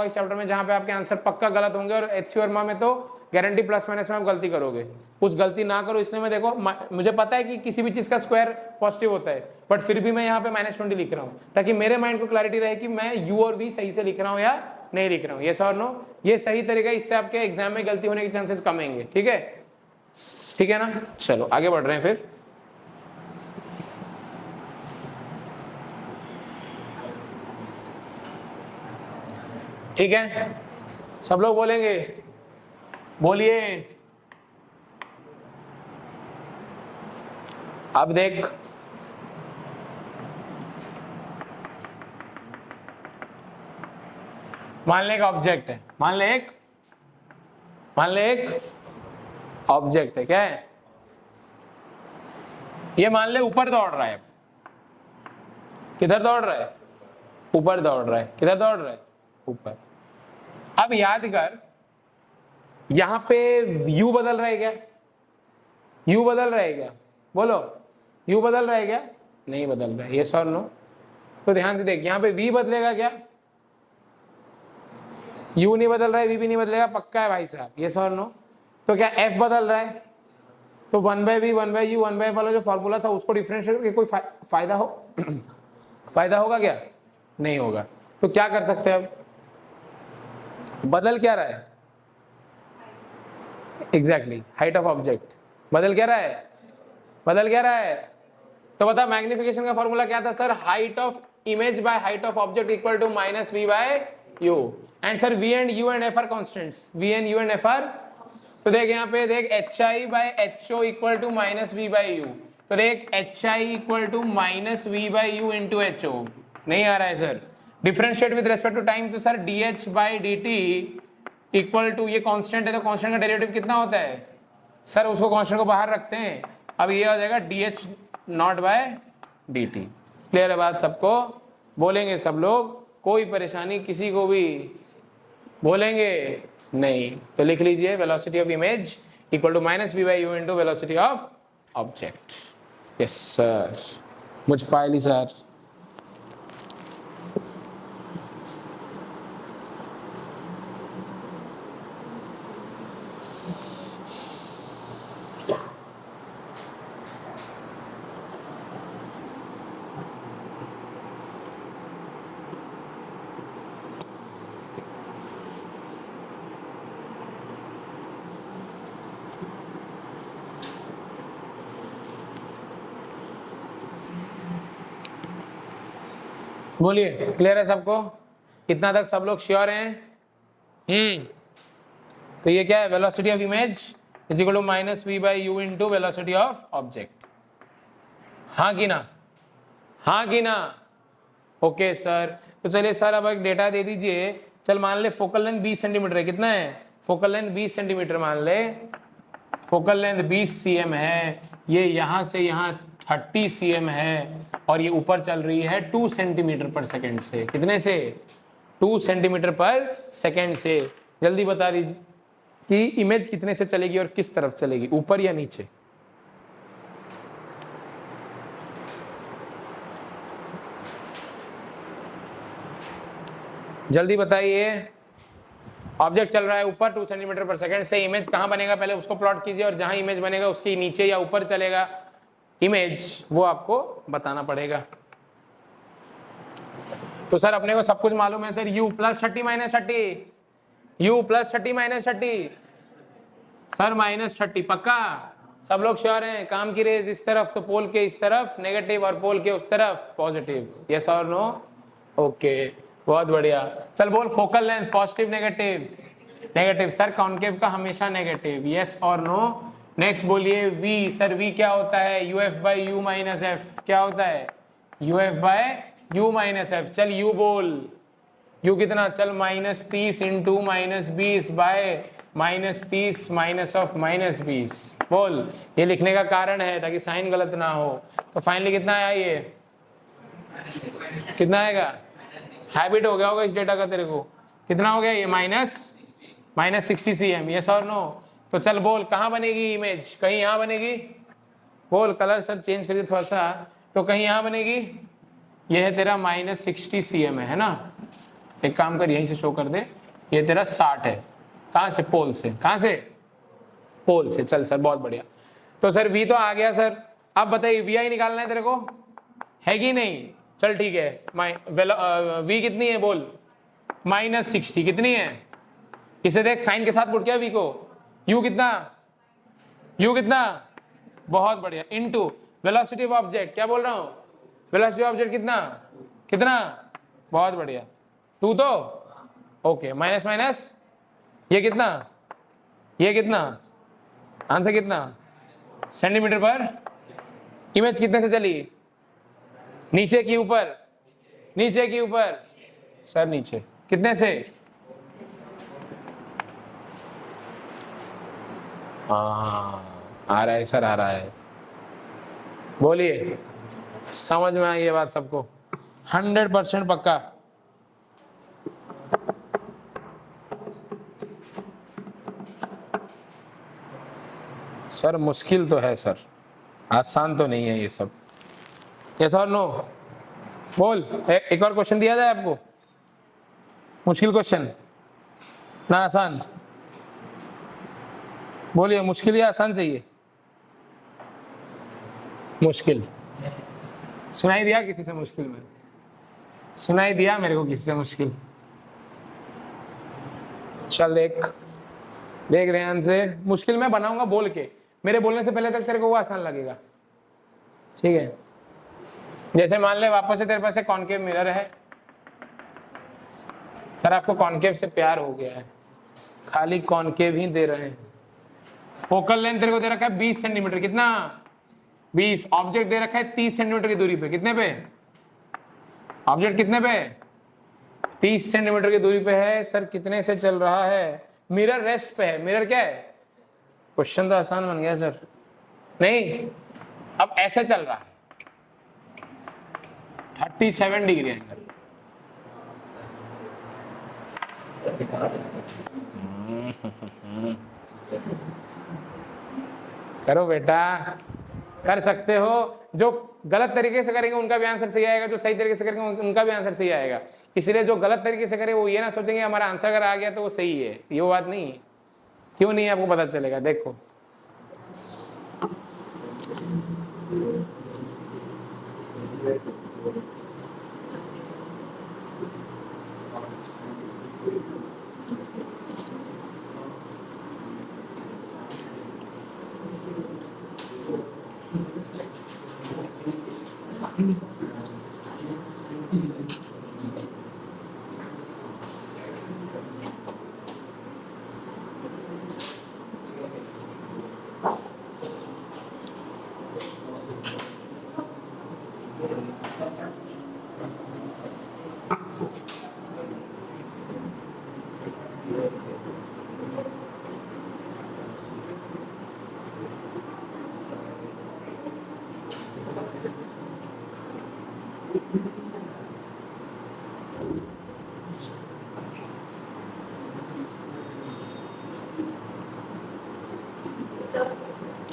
इस चैप्टर में जहां पे आपके आंसर पक्का गलत होंगे, और HC वर्मा में तो गारंटी प्लस माइनस में आप गलती करोगे, उस गलती ना करो, इसलिए मैं देखो मुझे पता है कि किसी भी चीज का स्क्वायर पॉजिटिव होता है, बट फिर भी मैं यहाँ पे -20 लिख रहा हूँ ताकि मेरे माइंड को क्लैरिटी रहे कि मैं u और v सही से लिख रहा हूँ या नहीं लिख रहा हूँ, यस और नो, ये सही तरीका, इससे आपके एग्जाम में गलती होने के चांसेस कम होंगे, ठीक है ना। चलो आगे बढ़ रहे हैं फिर, ठीक है, सब लोग बोलेंगे, बोलिए। अब देख, मान ले एक ऑब्जेक्ट है, मान ले एक ऑब्जेक्ट है, क्या है ये, मान ले ऊपर दौड़ रहा है, किधर दौड़ रहा है, ऊपर दौड़ रहा है, किधर दौड़ रहा है, ऊपर। अब याद कर, यहां पे u बदल रहा है क्या, u बदल रहा है क्या, बोलो u बदल रहा है क्या, नहीं बदल रहा है, यस और नो। तो ध्यान से देख, यहां पे v बदलेगा क्या, u नहीं बदल रहा है, v भी नहीं बदलेगा, पक्का है भाई साहब, यस और नो। तो क्या f बदल रहा है, तो 1/v 1/u 1/f वाला जो फॉर्मूला था उसको डिफरेंशिएट करके कोई फायदा हो फायदा होगा क्या, नहीं होगा। तो क्या कर सकते हैं, अब बदल क्या रहा है, एग्जैक्टली हाइट ऑफ ऑब्जेक्ट, बदल क्या रहा है, तो बता मैग्निफिकेशन का फॉर्मूला क्या था sir, height of image by height of object equal to -v/u, and sir v and u and f are constants, v and u and f are, तो देख यहाँ पे देख hi/ho इक्वल टू -v/u, तो देख hi equal to -v/u into ho, नहीं आ रहा है sir. Differentiate with respect to time, तो सर dh/dt इक्वल टू, ये कांस्टेंट है तो कांस्टेंट का डेरिवेटिव कितना होता है सर, उसको कांस्टेंट को बाहर रखते हैं, अब ये हो जाएगा dh/dt। क्लियर है बात सबको, बोलेंगे सब लोग, कोई परेशानी किसी को भी, बोलेंगे नहीं, तो लिख लीजिए velocity of image equal to -v/u into velocity of object. Yes sir, मुझ पायली सर, बोलिए, क्लियर है सबको? इतना तक सब लोग श्योर हैं? तो ये क्या है, velocity of image is equal to minus v by u into velocity of object. हाँ कि ना? हाँ कि ना? ओके सर, तो चलिए सर अब एक डेटा दे दीजिए। चल मान ले फोकल लेंथ 20 सेंटीमीटर है। कितना है फोकल लेंथ? 20 सेंटीमीटर मान ले। फोकल लेंथ 20 cm है। ये यहां से यहां 30 cm है और ये ऊपर चल रही है 2 सेंटीमीटर पर सेकेंड से। कितने से? 2 सेंटीमीटर पर सेकेंड से। जल्दी बता दीजिए कि इमेज कितने से चलेगी और किस तरफ चलेगी, ऊपर या नीचे? जल्दी बताइए। ऑब्जेक्ट चल रहा है ऊपर 2 सेंटीमीटर पर सेकेंड से। इमेज कहाँ बनेगा पहले उसको प्लॉट कीजिए, और जहां इमेज बनेगा उसके नीचे या ऊपर चलेगा इमेज, वो आपको बताना पड़ेगा। तो सर अपने को सब कुछ मालूम है sir. u plus 30 minus 30, u plus 30 minus 30, sir minus 30 पक्का? सब लोग श्योर हैं? काम की रेज इस तरफ तो पोल के इस तरफ नेगेटिव और पोल के उस तरफ पॉजिटिव। यस और नो? ओके, बहुत बढ़िया। चल बोल, focal length positive negative? Negative sir. Concave का हमेशा नेगेटिव। यस और नो? नेक्स्ट बोलिए v। सर v क्या होता है? uf by u minus f. क्या होता है? uf by u minus f. चल u बोल, u कितना? चल -30 इंटू -20 बाय -30 माइनस ऑफ -20 बोल। ये लिखने का कारण है ताकि साइन गलत ना हो। तो फाइनली कितना आया? ये कितना आएगा? हैबिट हो गया होगा इस डेटा का तेरे को। कितना हो गया ये? -60 cm। यस और नो? तो चल बोल, कहाँ बनेगी इमेज? कहीं यहाँ बनेगी? बोल, कलर सर चेंज कर दिया थोड़ा सा। तो कहीं यहाँ बनेगी। ये है तेरा -60 cm है ना? एक काम कर, यहीं से शो कर दे। ये तेरा 60 है। कहाँ से? पोल से। कहाँ से? पोल से। चल सर, बहुत बढ़िया। तो सर v तो आ गया सर। अब बताइए vi निकालना है तेरे को, है कि नहीं? चल ठीक है। v कितनी है बोल? -60। कितनी है? इसे देख, साइन के साथ पुट किया v को। u कितना? u कितना? बहुत बढ़िया। Into velocity of object. क्या बोल रहा हूं? वेलोसिटी ऑफ ऑब्जेक्ट कितना? कितना? बहुत बढ़िया, 2 तो ओके। माइनस माइनस ये कितना? ये कितना? आंसर कितना? सेंटीमीटर पर। इमेज कितने से चली? नीचे की ऊपर? नीचे की ऊपर सर। नीचे। कितने से? आ रहा है सर, आ रहा है। बोलिए, समझ में आई ये बात सबको? 100% पक्का? सर मुश्किल तो है सर, आसान तो नहीं है ये सब। यस और नो? बोल, एक और क्वेश्चन दिया जाए आपको? मुश्किल क्वेश्चन ना आसान? बोलिए, मुश्किल या आसान चाहिए? मुश्किल। सुनाई दिया किसी से मुश्किल? में सुनाई दिया मेरे को किसी से मुश्किल? चल देख, देख ध्यान से। मुश्किल मैं बनाऊंगा बोल के, मेरे बोलने से पहले तक तेरे को वो आसान लगेगा। ठीक है? जैसे मान ले वापस से तेरे पास एक कॉनकेव मिरर है। सर आपको कॉनकेव से प्यार हो गया है, खाली कॉनकेव ही दे रहे हैं। फोकल लेंथ तेरे को दे रखा है 20 सेंटीमीटर। कितना? 20। ऑब्जेक्ट दे रखा है 30 सेंटीमीटर की दूरी पे। कितने पे? ऑब्जेक्ट कितने पे? 30 सेंटीमीटर की दूरी पे है। सर कितने से चल रहा है? मिरर रेस्ट पे है। मिरर क्या है? क्वेश्चन तो आसान बन गया सर। नहीं, अब ऐसे चल रहा है 37 डिग्री एंगल। करो बेटा, कर सकते हो। जो गलत तरीके से करेंगे उनका भी आंसर सही आएगा, जो सही तरीके से करेंगे उनका भी आंसर सही आएगा। इसलिए जो गलत तरीके से करे वो ये ना सोचेंगे हमारा आंसर अगर आ गया तो वो सही है। ये वो बात नहीं है। क्यों नहीं? आपको पता चलेगा, देखो।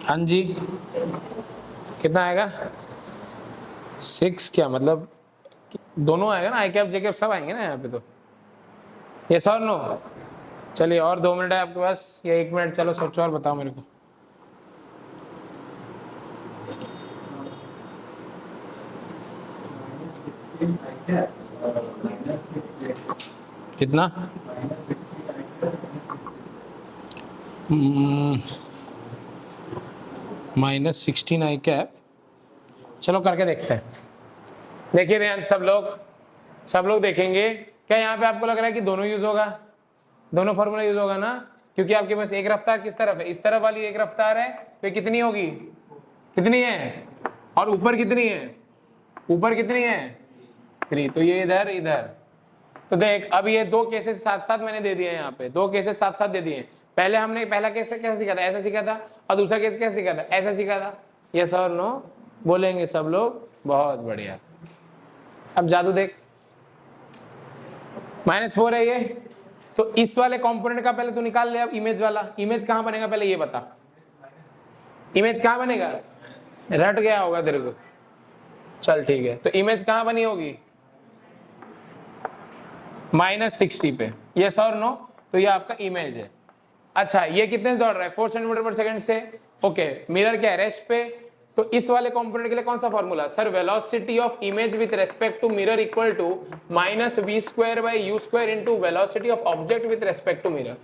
हाँ जी, कितना आएगा? 6 क्या मतलब दोनों आएगा ना, आई कैप जे कैप सब आएंगे ना यहाँ पे। तो यस और नो? चलिए और 2 मिनट है आपके पास या 1 मिनट, चलो सोचो और बताओ मेरे को। कितना? -16 आई कैप। चलो करके देखते हैं। देखिए ध्यान सब लोग देखेंगे। क्या यहाँ पे आपको लग रहा है कि दोनों यूज होगा? दोनों फॉर्मूला यूज होगा ना, क्योंकि आपके पास एक रफ्तार किस तरफ है? इस तरफ वाली एक रफ्तार है, तो कितनी होगी? कितनी है? और ऊपर कितनी है? ऊपर कितनी है? 3। तो ये इधर इधर। तो देख अब ये 2 केसेस साथ साथ मैंने दे दिए यहाँ पे, 2 केसेस साथ साथ दे दिए। पहले हमने पहला केस कैसे सीखा था? ऐसा सीखा था। और दूसरा केस कैसे सीखा था? ऐसा सीखा था। यस और नो बोलेंगे सब लोग? बहुत बढ़िया। अब जादू देख, -4 है ये, तो इस वाले कंपोनेंट का पहले तो निकाल ले। अब इमेज वाला, इमेज कहां बनेगा पहले ये बता। इमेज कहां बनेगा? रट गया होगा तेरे को। चल ठीक है, तो इमेज कहां बनी होगी? -60 पे। यस और नो? तो ये आपका इमेज है। अच्छा ये कितने से दौड़ रहा है? 4 सेंटीमीटर/सेकंड से। ओके, मिरर क्या है? रेस्ट पे। तो इस वाले कंपोनेंट के लिए कौन सा formula? Sir velocity of image with respect to mirror equal to -v² / u² into velocity of object with respect to mirror.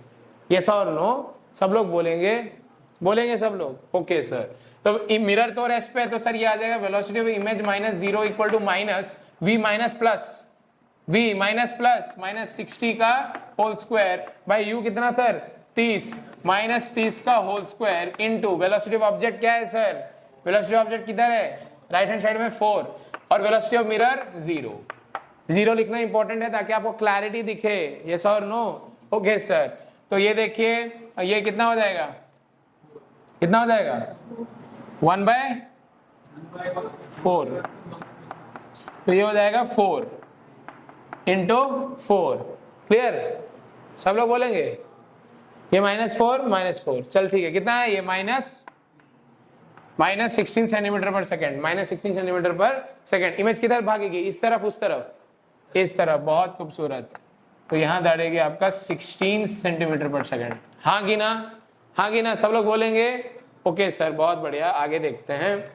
Yes और नो? सब लोग बोलेंगे सब लोग। ओके सर, तो मिरर तो रेस्ट पे है, तो सर ये आ जाएगा velocity of image -0 equal to -v -60 का होल स्क्वायर बाय u कितना सर? 30 -30 का whole square into velocity of object क्या है सर? वेलोसिटी ऑफ ऑब्जेक्ट किधर है? राइट हैंड साइड में 4, और वेलोसिटी ऑफ मिरर 0 लिखना इंपॉर्टेंट है ताकि आपको क्लैरिटी दिखे। यस और नो? ओके सर, तो ये देखिए ये कितना हो जाएगा? कितना हो जाएगा? 1/4। तो ये हो जाएगा 4 इंटू 4। क्लियर? सब लोग बोलेंगे ये -4 चल ठीक है। कितना है ये? -16 सेंटीमीटर/सेकंड। -16 सेंटीमीटर/सेकंड। इमेज किधर भागेगी? इस तरफ, उस तरफ? इस तरफ। बहुत खूबसूरत। तो यहां दौड़ेगी आपका 16 सेंटीमीटर/सेकंड। हाँ कि ना? हाँ कि ना? सब लोग बोलेंगे ओके सर, बहुत बढ़िया। आगे देखते हैं।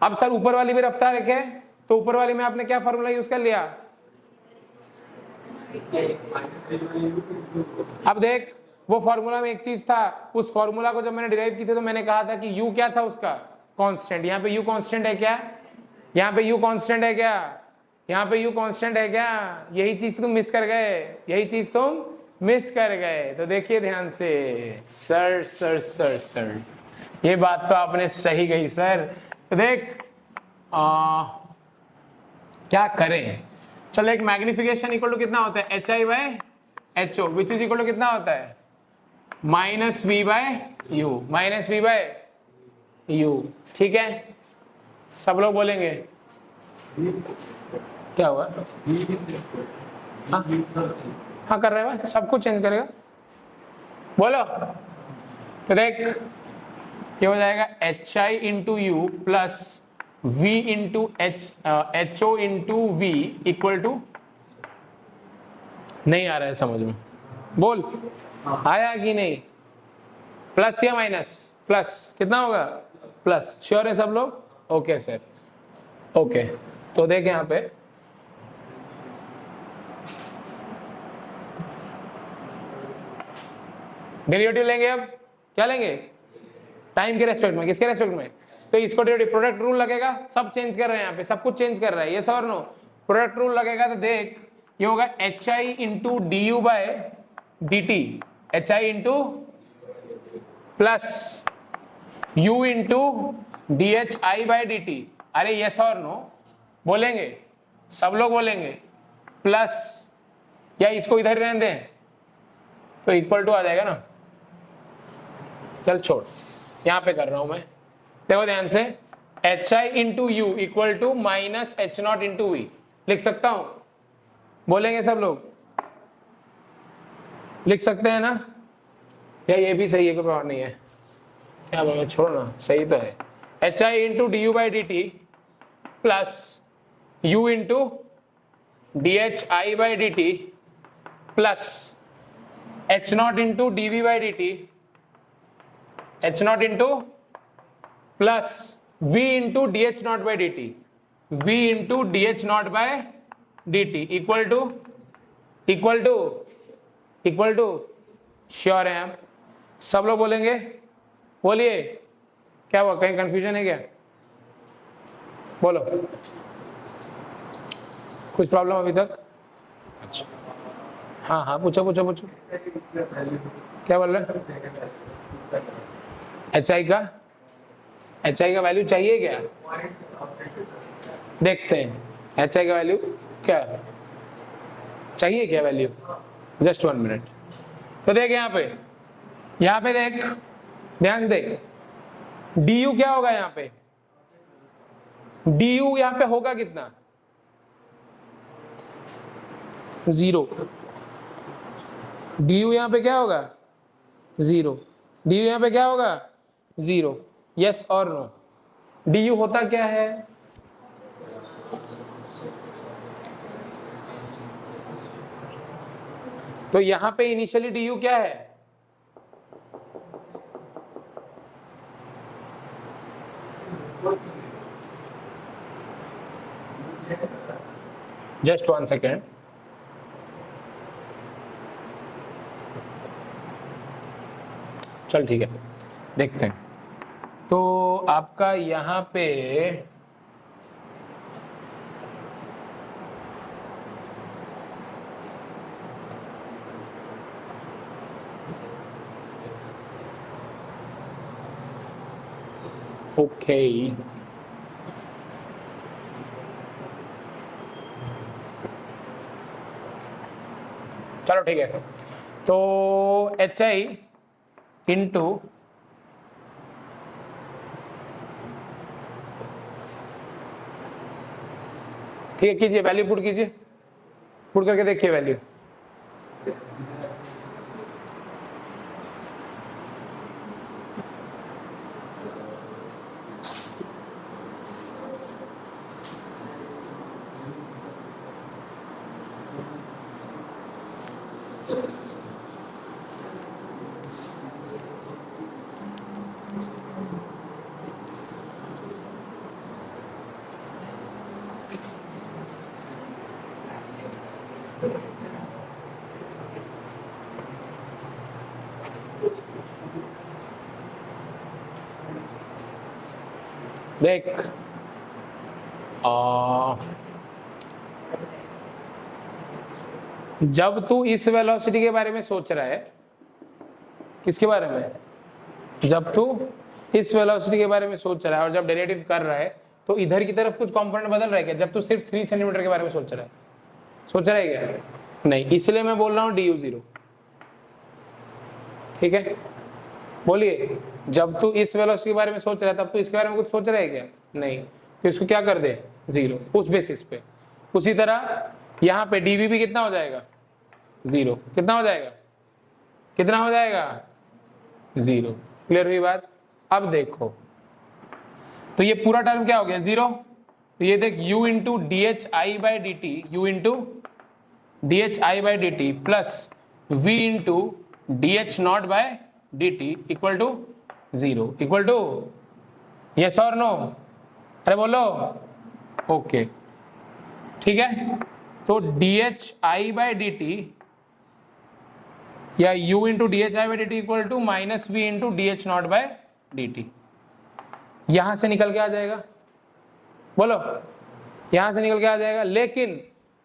अब सर ऊपर वाली भी रफ्तार है क्या? तो ऊपर वाली में आपने क्या फॉर्मूला यूज कर लिया? अब देख वो फॉर्मूला में एक चीज था, उस फॉर्मूला को जब मैंने डिराइव की थी तो मैंने कहा था कि u क्या था उसका? कांस्टेंट। यहाँ पे u कांस्टेंट है क्या? यहाँ पे u कांस्टेंट है क्या? यहाँ पे u कांस्टेंट है क्या? यही चीज तुम मिस कर गए। तो देखिए ध्यान से। सर ये बात तो आपने सही कही सर। तो देख क्या करें? चलो एक मैग्निफिकेशन इक्वल टू कितना होता है? HI/HO which is equal to कितना होता है? -v/u। ठीक है, सब लोग बोलेंगे। क्या हुआ? हाँ कर रहे हैं, सब कुछ चेंज करेगा। बोलो। तो देख ये हो जाएगा HI/u plus HO into v equal to, नहीं आ रहा है समझ में? बोल, आया कि नहीं? प्लस या माइनस? प्लस। कितना होगा? प्लस। श्योर है सब लोग? Okay sir. ओके, तो देख यहाँ पे डेरिवेटिव लेंगे। अब क्या लेंगे? टाइम के रेस्पेक्ट में। किसके रेस्पेक्ट में? तो इसको डेरिवेटिव, प्रोडक्ट रूल लगेगा। सब चेंज कर रहे हैं यहाँ पे, सब कुछ चेंज कर रहा है। ये सर नो? प्रोडक्ट रूल लगेगा तो देख ये होगा HI into DU/dt, HI into plus U into DHI/dt। अरे यस और नो बोलेंगे? सब लोग बोलेंगे। प्लस, या इसको इधर रहने दें तो इक्वल टू आ जाएगा ना। चल छोड़, यहां पे कर रहा हूं मैं। देखो ध्यान से, h i into u equal to minus h not into v लिख सकता हूं? बोलेंगे सब लोग? लिख सकते हैं ना? या ये भी सही है, कोई प्रॉब्लम नहीं है? क्या बोलो, छोड़ो ना, सही तो है। H i into d u by d t plus u into d h i by d t plus h not into d v by d t, h not into plus v into d h not by d t, v into d h not by d t equal to sure है आप सब लोग? बोलेंगे? बोलिए, क्या हुआ, कहीं confusion है क्या? बोलो, कुछ प्रॉब्लम अभी तक? अच्छा, हाँ हाँ, पूछो। क्या बोल रहे? एच आई का वैल्यू चाहिए क्या? देखते हैं एच आई का वैल्यू क्या चाहिए, क्या वैल्यू? Just 1 minute. तो देख यहाँ पे देख, ध्यान से देख, डी यू क्या होगा यहाँ पे? डी यू यहाँ पे होगा कितना? 0। डी यू यहाँ पे क्या होगा? 0। डी यू यहाँ पे क्या होगा? 0। यस और नो? डी यू होता क्या है? तो यहां पे इनिशियली डी यू क्या है? Just 1 second. चल ठीक है, देखते हैं। तो आपका यहां पे ओके चलो ठीक है। तो एच आई इंटू ठीक है, कीजिए वैल्यू पुट कीजिए, पुट करके देखिए वैल्यू। देख जब तू इस वेलोसिटी के बारे में सोच रहा है, किसके बारे में? जब तू इस वेलोसिटी के बारे में सोच रहा है और जब डेरिवेटिव कर रहा है तो इधर की तरफ कुछ कंपोनेंट बदल रहा है क्या? जब तू सिर्फ 3 सेंटीमीटर के बारे में सोच रहा है क्या? नहीं, इसलिए मैं बोल रहा हूं डी यू 0। ठीक है, बोलिए, जब तू इस वेलोसिटी के बारे में सोच रहा है तब तू इसके बारे में कुछ सोच रहा है क्या? नहीं, तो इसको क्या कर दे? 0 उस बेसिस पे। उसी तरह यहाँ पे डीवी भी कितना हो जाएगा? 0। कितना हो जाएगा? 0। क्लियर हुई बात? अब देखो, तो ये पूरा टर्म क्या हो गया? 0। तो ये देख, u into d h i by d t, u into d h i by d t plus v into d h not by d t equal to 0 equal to yes और no? अरे बोलो। Okay ठीक है, तो d h i by d t या u into d h i by d t equal to minus v into d h not by d t, यहां से निकल के आ जाएगा। बोलो, यहां से निकल के आ जाएगा। लेकिन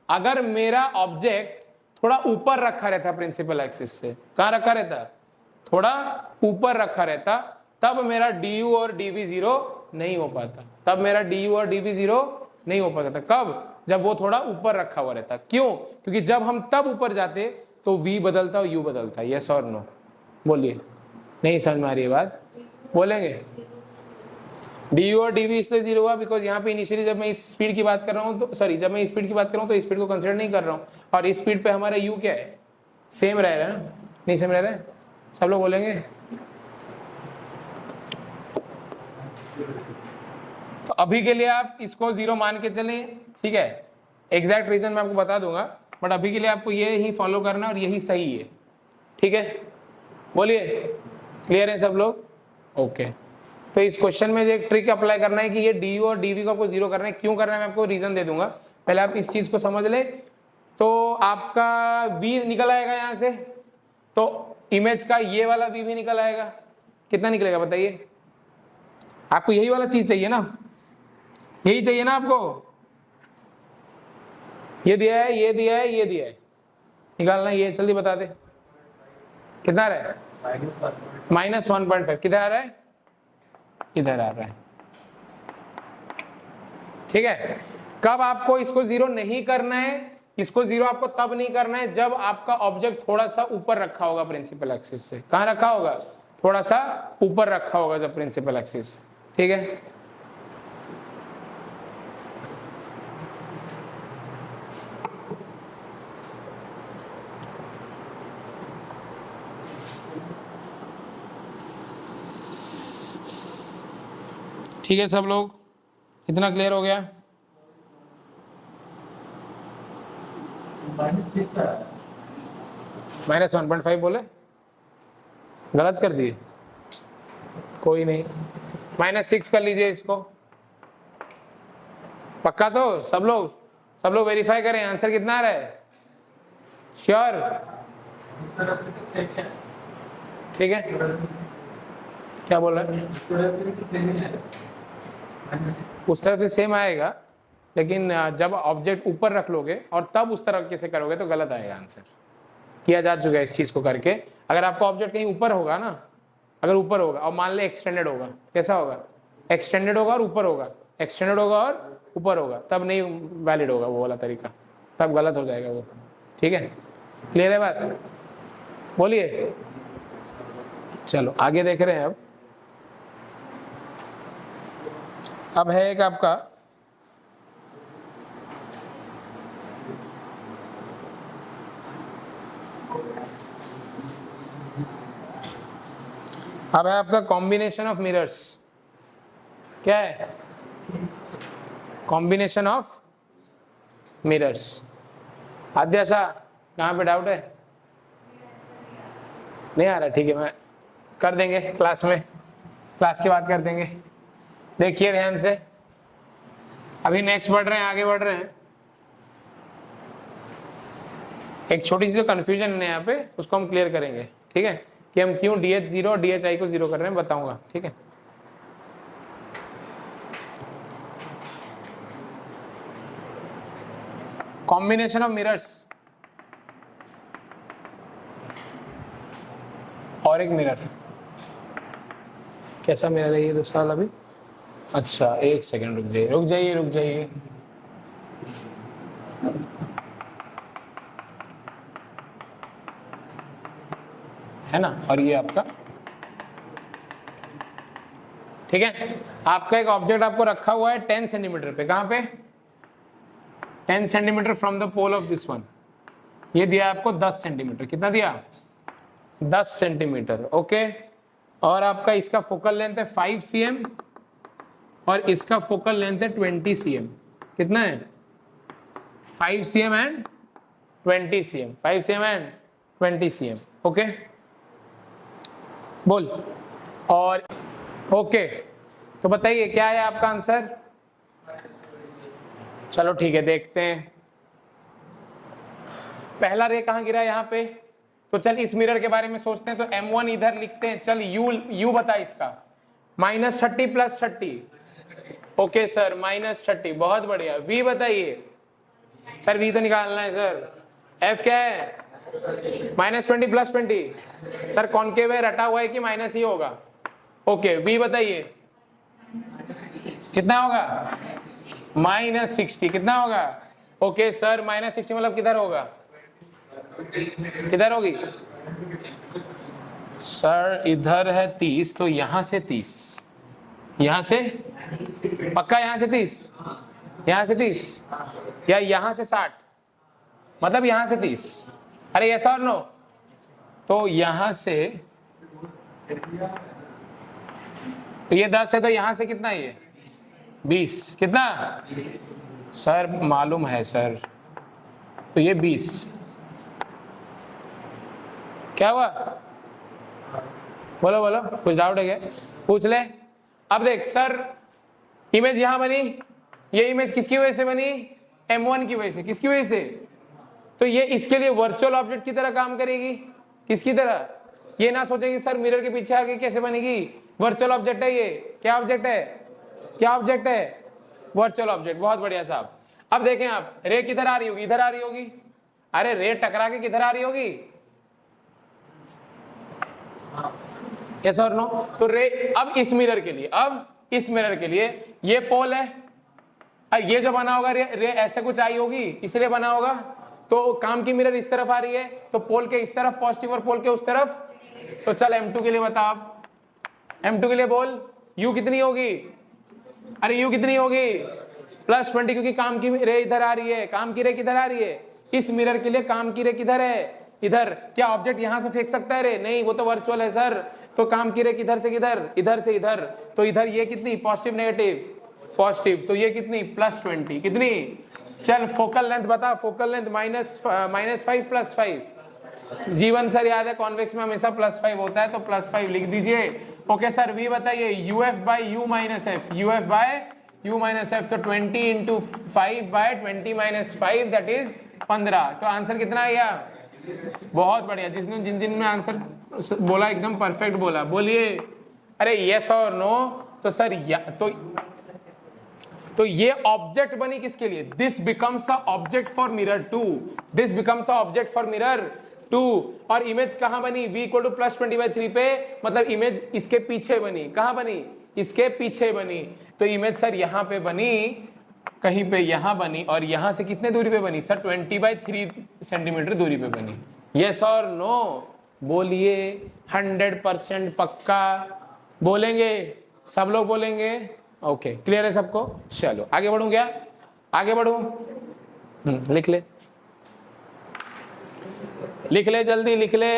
अगर मेरा ऑब्जेक्ट थोड़ा ऊपर रखा रहता प्रिंसिपल एक्सिस से, कहां रखा रहता? थोड़ा ऊपर रखा रहता, तब मेरा डी यू और डी वी 0 नहीं हो पाता। तब मेरा डी यू और डी वी 0 नहीं हो पाता था। कब? जब वो थोड़ा ऊपर रखा हुआ रहता। क्यों? क्योंकि जब हम तब ऊपर जाते तो v बदलता और u बदलता। यस और नो? बोलिए, नहीं समझ में आ रही है बात? बोलेंगे? डी यू और डी वी इसलिए जीरो हुआ बिकॉज यहाँ पे इनिशियली जब मैं इस स्पीड की बात कर रहा हूँ तो सॉरी जब मैं स्पीड की बात कर रहा हूँ तो स्पीड को कंसिडर नहीं कर रहा हूँ, और इस स्पीड पे हमारा यू क्या है, सेम रह रहा है ना, नहीं सेम रह रहा है, सब लोग बोलेंगे। तो अभी के लिए आप इसको जीरो मान के चलें, ठीक है, एग्जैक्ट रीजन मैं आपको बता दूंगा, बट अभी के लिए आपको ये ही फॉलो करना और यही सही है, ठीक है। बोलिए क्लियर है सब लोग? ओके। तो इस क्वेश्चन में एक ट्रिक अप्लाई करना है कि ये डी यू और डी वी को आपको जीरो करना है। क्यों करना है मैं आपको रीजन दे दूंगा, पहले आप इस चीज को समझ ले। तो आपका वी निकल आएगा यहाँ से, तो इमेज का ये वाला वी भी निकल आएगा। कितना निकलेगा बताइए? आपको यही वाला चीज चाहिए ना, यही चाहिए ना आपको, ये दिया है, ये दिया है, ये दिया है, निकालना ये, जल्दी बता दे कितना आ रहा है? -1.5। किधर आ रहा है? इधर आ रहा है, ठीक है। कब आपको इसको जीरो नहीं करना है? इसको जीरो आपको तब नहीं करना है जब आपका ऑब्जेक्ट थोड़ा सा ऊपर रखा होगा प्रिंसिपल एक्सिस से। कहां रखा होगा? थोड़ा सा ऊपर रखा होगा जब प्रिंसिपल एक्सिस से, ठीक है। ठीक है सब लोग, इतना क्लियर हो गया? -1.5 बोले, गलत कर दिए, कोई नहीं, -6 कर लीजिए इसको। पक्का तो सब लोग वेरीफाई करें, आंसर कितना आ रहा है? श्योर? ठीक है, क्या बोल रहा है? उस तरफ से सेम आएगा, लेकिन जब ऑब्जेक्ट ऊपर रख लोगे और तब उस तरह से करोगे तो गलत आएगा आंसर। किया जा चुका है इस चीज को करके। अगर आपका ऑब्जेक्ट कहीं ऊपर होगा ना, अगर ऊपर होगा और मान ले एक्सटेंडेड होगा, कैसा होगा? एक्सटेंडेड होगा और ऊपर होगा, एक्सटेंडेड होगा और ऊपर होगा, तब नहीं वैलिड होगा वो वाला तरीका, तब गलत हो जाएगा वो, ठीक है। क्लियर है बात? बोलिए। चलो आगे देख रहे हैं। अब है एक आपका कॉम्बिनेशन ऑफ मिरर्स। क्या है? Combination of mirrors. आद्याशा कहाँ पे डाउट है? नहीं आ रहा? ठीक है, मैं कर देंगे क्लास में, क्लास के बाद कर देंगे। देखिए ध्यान से, अभी नेक्स्ट बढ़ रहे हैं, आगे बढ़ रहे हैं। एक छोटी सी जो कंफ्यूजन है यहाँ पे, उसको हम क्लियर करेंगे, ठीक है, कि हम क्यों DH0 और DHI को जीरो कर रहे हैं, बताऊंगा, ठीक है। कॉम्बिनेशन ऑफ मिरर्स और एक मिरर, कैसा मिरर है ये दूसरा वाला भी? अच्छा एक सेकंड रुक जाइए है ना। और ये आपका, ठीक है, आपका एक ऑब्जेक्ट आपको रखा हुआ है 10 सेंटीमीटर पे। कहां पे? 10 centimetre from the pole of this one. ये दिया आपको 10 सेंटीमीटर। कितना दिया? 10 सेंटीमीटर, ओके। और आपका इसका फोकल लेंथ है 5 cm और इसका फोकल लेंथ है 20 cm। कितना है? 5 cm and 20 cm, 5 cm and 20 cm, okay. बोल। और ओके, तो बताइए क्या है आपका आंसर? चलो ठीक है, देखते हैं। पहला रे कहां गिरा? यहाँ पे। तो चल इस मिरर के बारे में सोचते हैं। तो M1 इधर लिखते हैं। चल यू बता इसका। -30 + 30। ओके सर, -30, बहुत बढ़िया। V बताइए सर, V तो निकालना है सर। F क्या है? -20 + 20। सर कॉन्केव है, रटा हुआ है कि माइनस ही होगा? ओके, V बताइए कितना होगा? -60। कितना होगा? ओके सर, -60 मतलब किधर होगा? किधर होगी सर? इधर है 30, तो यहां से 30, यहां से पक्का, यहां से 30, यहां से 30 या यहां से 60, मतलब यहां से 30। अरे यस और नो? तो यहां से तो ये 10 है, तो यहां से कितना है ये 20, कितना सर मालूम है सर? तो ये 20 क्या हुआ? बोलो बोलो, कुछ डाउट है क्या? पूछ ले। अब देख सर, इमेज यहां बनी, ये इमेज किसकी वजह से बनी? M1 की वजह से। किसकी वजह से? तो ये इसके लिए वर्चुअल ऑब्जेक्ट की तरह काम करेगी। किसकी तरह? ये ना सोचेगी सर मिरर के पीछे आगे कैसे बनेगी, वर्चुअल ऑब्जेक्ट है ये। क्या ऑब्जेक्ट है? क्या ऑब्जेक्ट है? Virtual object. बहुत बढ़िया साहब। अब देखें आप, रे किधर आ रही होगी? इधर आ रही होगी। अरे रे टकरा के किधर आ रही होगी? यस और नो? तो रे अब इस मिरर के लिए, अब इस मिरर के लिए ये पोल है, ये जो बना होगा रे ऐसे कुछ आई होगी, इसलिए बना होगा। तो काम की मिरर इस तरफ आ रही है, तो पोल के इस तरफ पॉजिटिव और पोल के उस तरफ। तो चल M2 के लिए बता आप, M2 के लिए बोल U कितनी होगी? अरे U कितनी होगी? +20, क्योंकि काम की रे इधर आ रही है। काम की रे किधर आ रही है? इस मिरर के लिए काम की रे किधर है? इधर। क्या ऑब्जेक्ट यहां से फेंक सकता है रे? नहीं, वो तो वर्चुअल है सर। तो काम की रे किधर से किधर? इधर से इधर। तो इधर ये कितनी? Positive negative? पॉजिटिव। तो ये कितनी? +20। कितनी? चल फोकल लेंथ बता। Focal length -5 +5। जीवन सर याद है, कॉन्वेक्स में हमेशा +5 होता है, तो +5 लिख दीजिए। ओके सर, वी बताइए UF/U-F, UF/U-F, तो 20 × 5/20 - 5 दैट इज 15। तो आंसर कितना आया? बहुत बढ़िया। जिन जिन में आंसर बोला एकदम परफेक्ट बोला, बोलिए। अरे यस और नो? तो सर तो ये ऑब्जेक्ट बनी किसके लिए? This becomes a object for mirror 2। This becomes a object for mirror 2। और इमेज कहां बनी? V = +20/3 पे, मतलब इमेज इसके पीछे बनी। कहां बनी? इसके पीछे बनी। तो इमेज सर यहां पे बनी, कहीं पे यहां बनी, और यहां से कितने दूरी पे बनी सर? 20/3 सेंटीमीटर दूरी पे बनी। यस और नो? बोलिए। 100% पक्का बोलेंगे? सब लोग बोलेंगे? ओके, क्लियर है सबको? चलो आगे बढ़ूं क्या? आगे बढ़ूं? लिख ले, लिख ले, जल्दी लिख ले।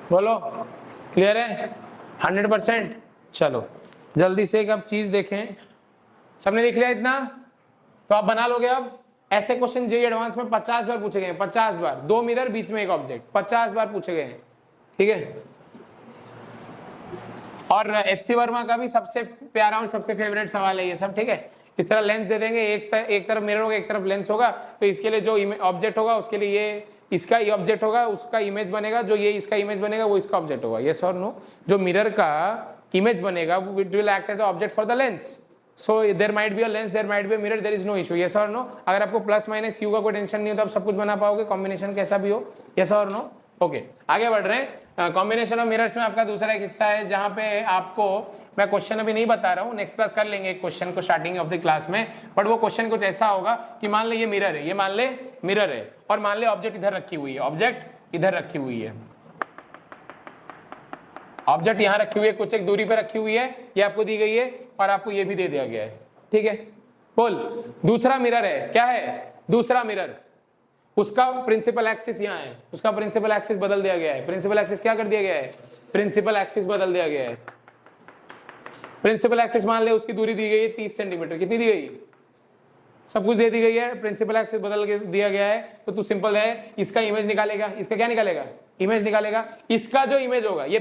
बोलो, क्लियर है? 100%। चलो जल्दी से एक अब चीज देखें। सबने लिख लिया इतना? तो आप बना लोगे। अब ऐसे क्वेश्चन जेईई एडवांस में 50 बार पूछे गए। 50 बार। 2 मिरर, बीच में एक ऑब्जेक्ट, 50 बार पूछे गए हैं। ठीक है? और HC वर्मा का भी सबसे प्यारा और सबसे फेवरेट सवाल है ये सब। ठीक है? इस तरह लेंस दे देंगे, एक तरफ मिरर होगा, एक तरफ लेंस होगा। तो इसके लिए जो ऑब्जेक्ट होगा उसके लिए ये इसका ये ऑब्जेक्ट होगा, उसका इमेज बनेगा। जो ये इसका इमेज बनेगा वो इसका ऑब्जेक्ट होगा। यस और नो? जो मिरर का इमेज बनेगा वो it will act as object for the lens. So there might be a lens, there might be a mirror, there is no issue. Yes और नो? अगर आपको +- U का कोई टेंशन नहीं हो तो आप सब कुछ बना पाओगे, कॉम्बिनेशन कैसा भी हो। यस और नो? ओके, आगे बढ़ रहे हैं। कॉम्बिनेशन ऑफ मिरर्स में आपका दूसरा एक हिस्सा है जहां पे आपको मैं क्वेश्चन अभी नहीं बता रहा हूँ, नेक्स्ट क्लास कर लेंगे एक क्वेश्चन को स्टार्टिंग ऑफ द क्लास में। बट वो क्वेश्चन कुछ ऐसा होगा कि मान ले ये मिरर है, ये मान ले मिरर है, और मान ले ऑब्जेक्ट इधर रखी हुई है, ऑब्जेक्ट इधर रखी हुई है, ऑब्जेक्ट यहां रखी हुई है, कुछ एक दूरी पे रखी हुई है, ये आपको दी गई है, और आपको ये भी दे दिया गया है। ठीक है? बोल, दूसरा मिरर है, क्या है? दूसरा मिरर, उसका प्रिंसिपल एक्सिस यहाँ है, उसका प्रिंसिपल एक्सिस बदल दिया गया है। प्रिंसिपल एक्सिस क्या कर दिया गया है? प्रिंसिपल एक्सिस बदल दिया गया है। प्रिंसिपल एक्सिस मान ले उसकी दूरी दी गई है 30 सेंटीमीटर। कितनी दी गई? सब कुछ दे दी गई है, प्रिंसिपल एक्सिस बदल के दिया गया है। तो तू सिंपल है, इसका इमेज निकालेगा। इसका क्या निकालेगा? इमेज निकालेगा। इसका जो इमेज होगा, ये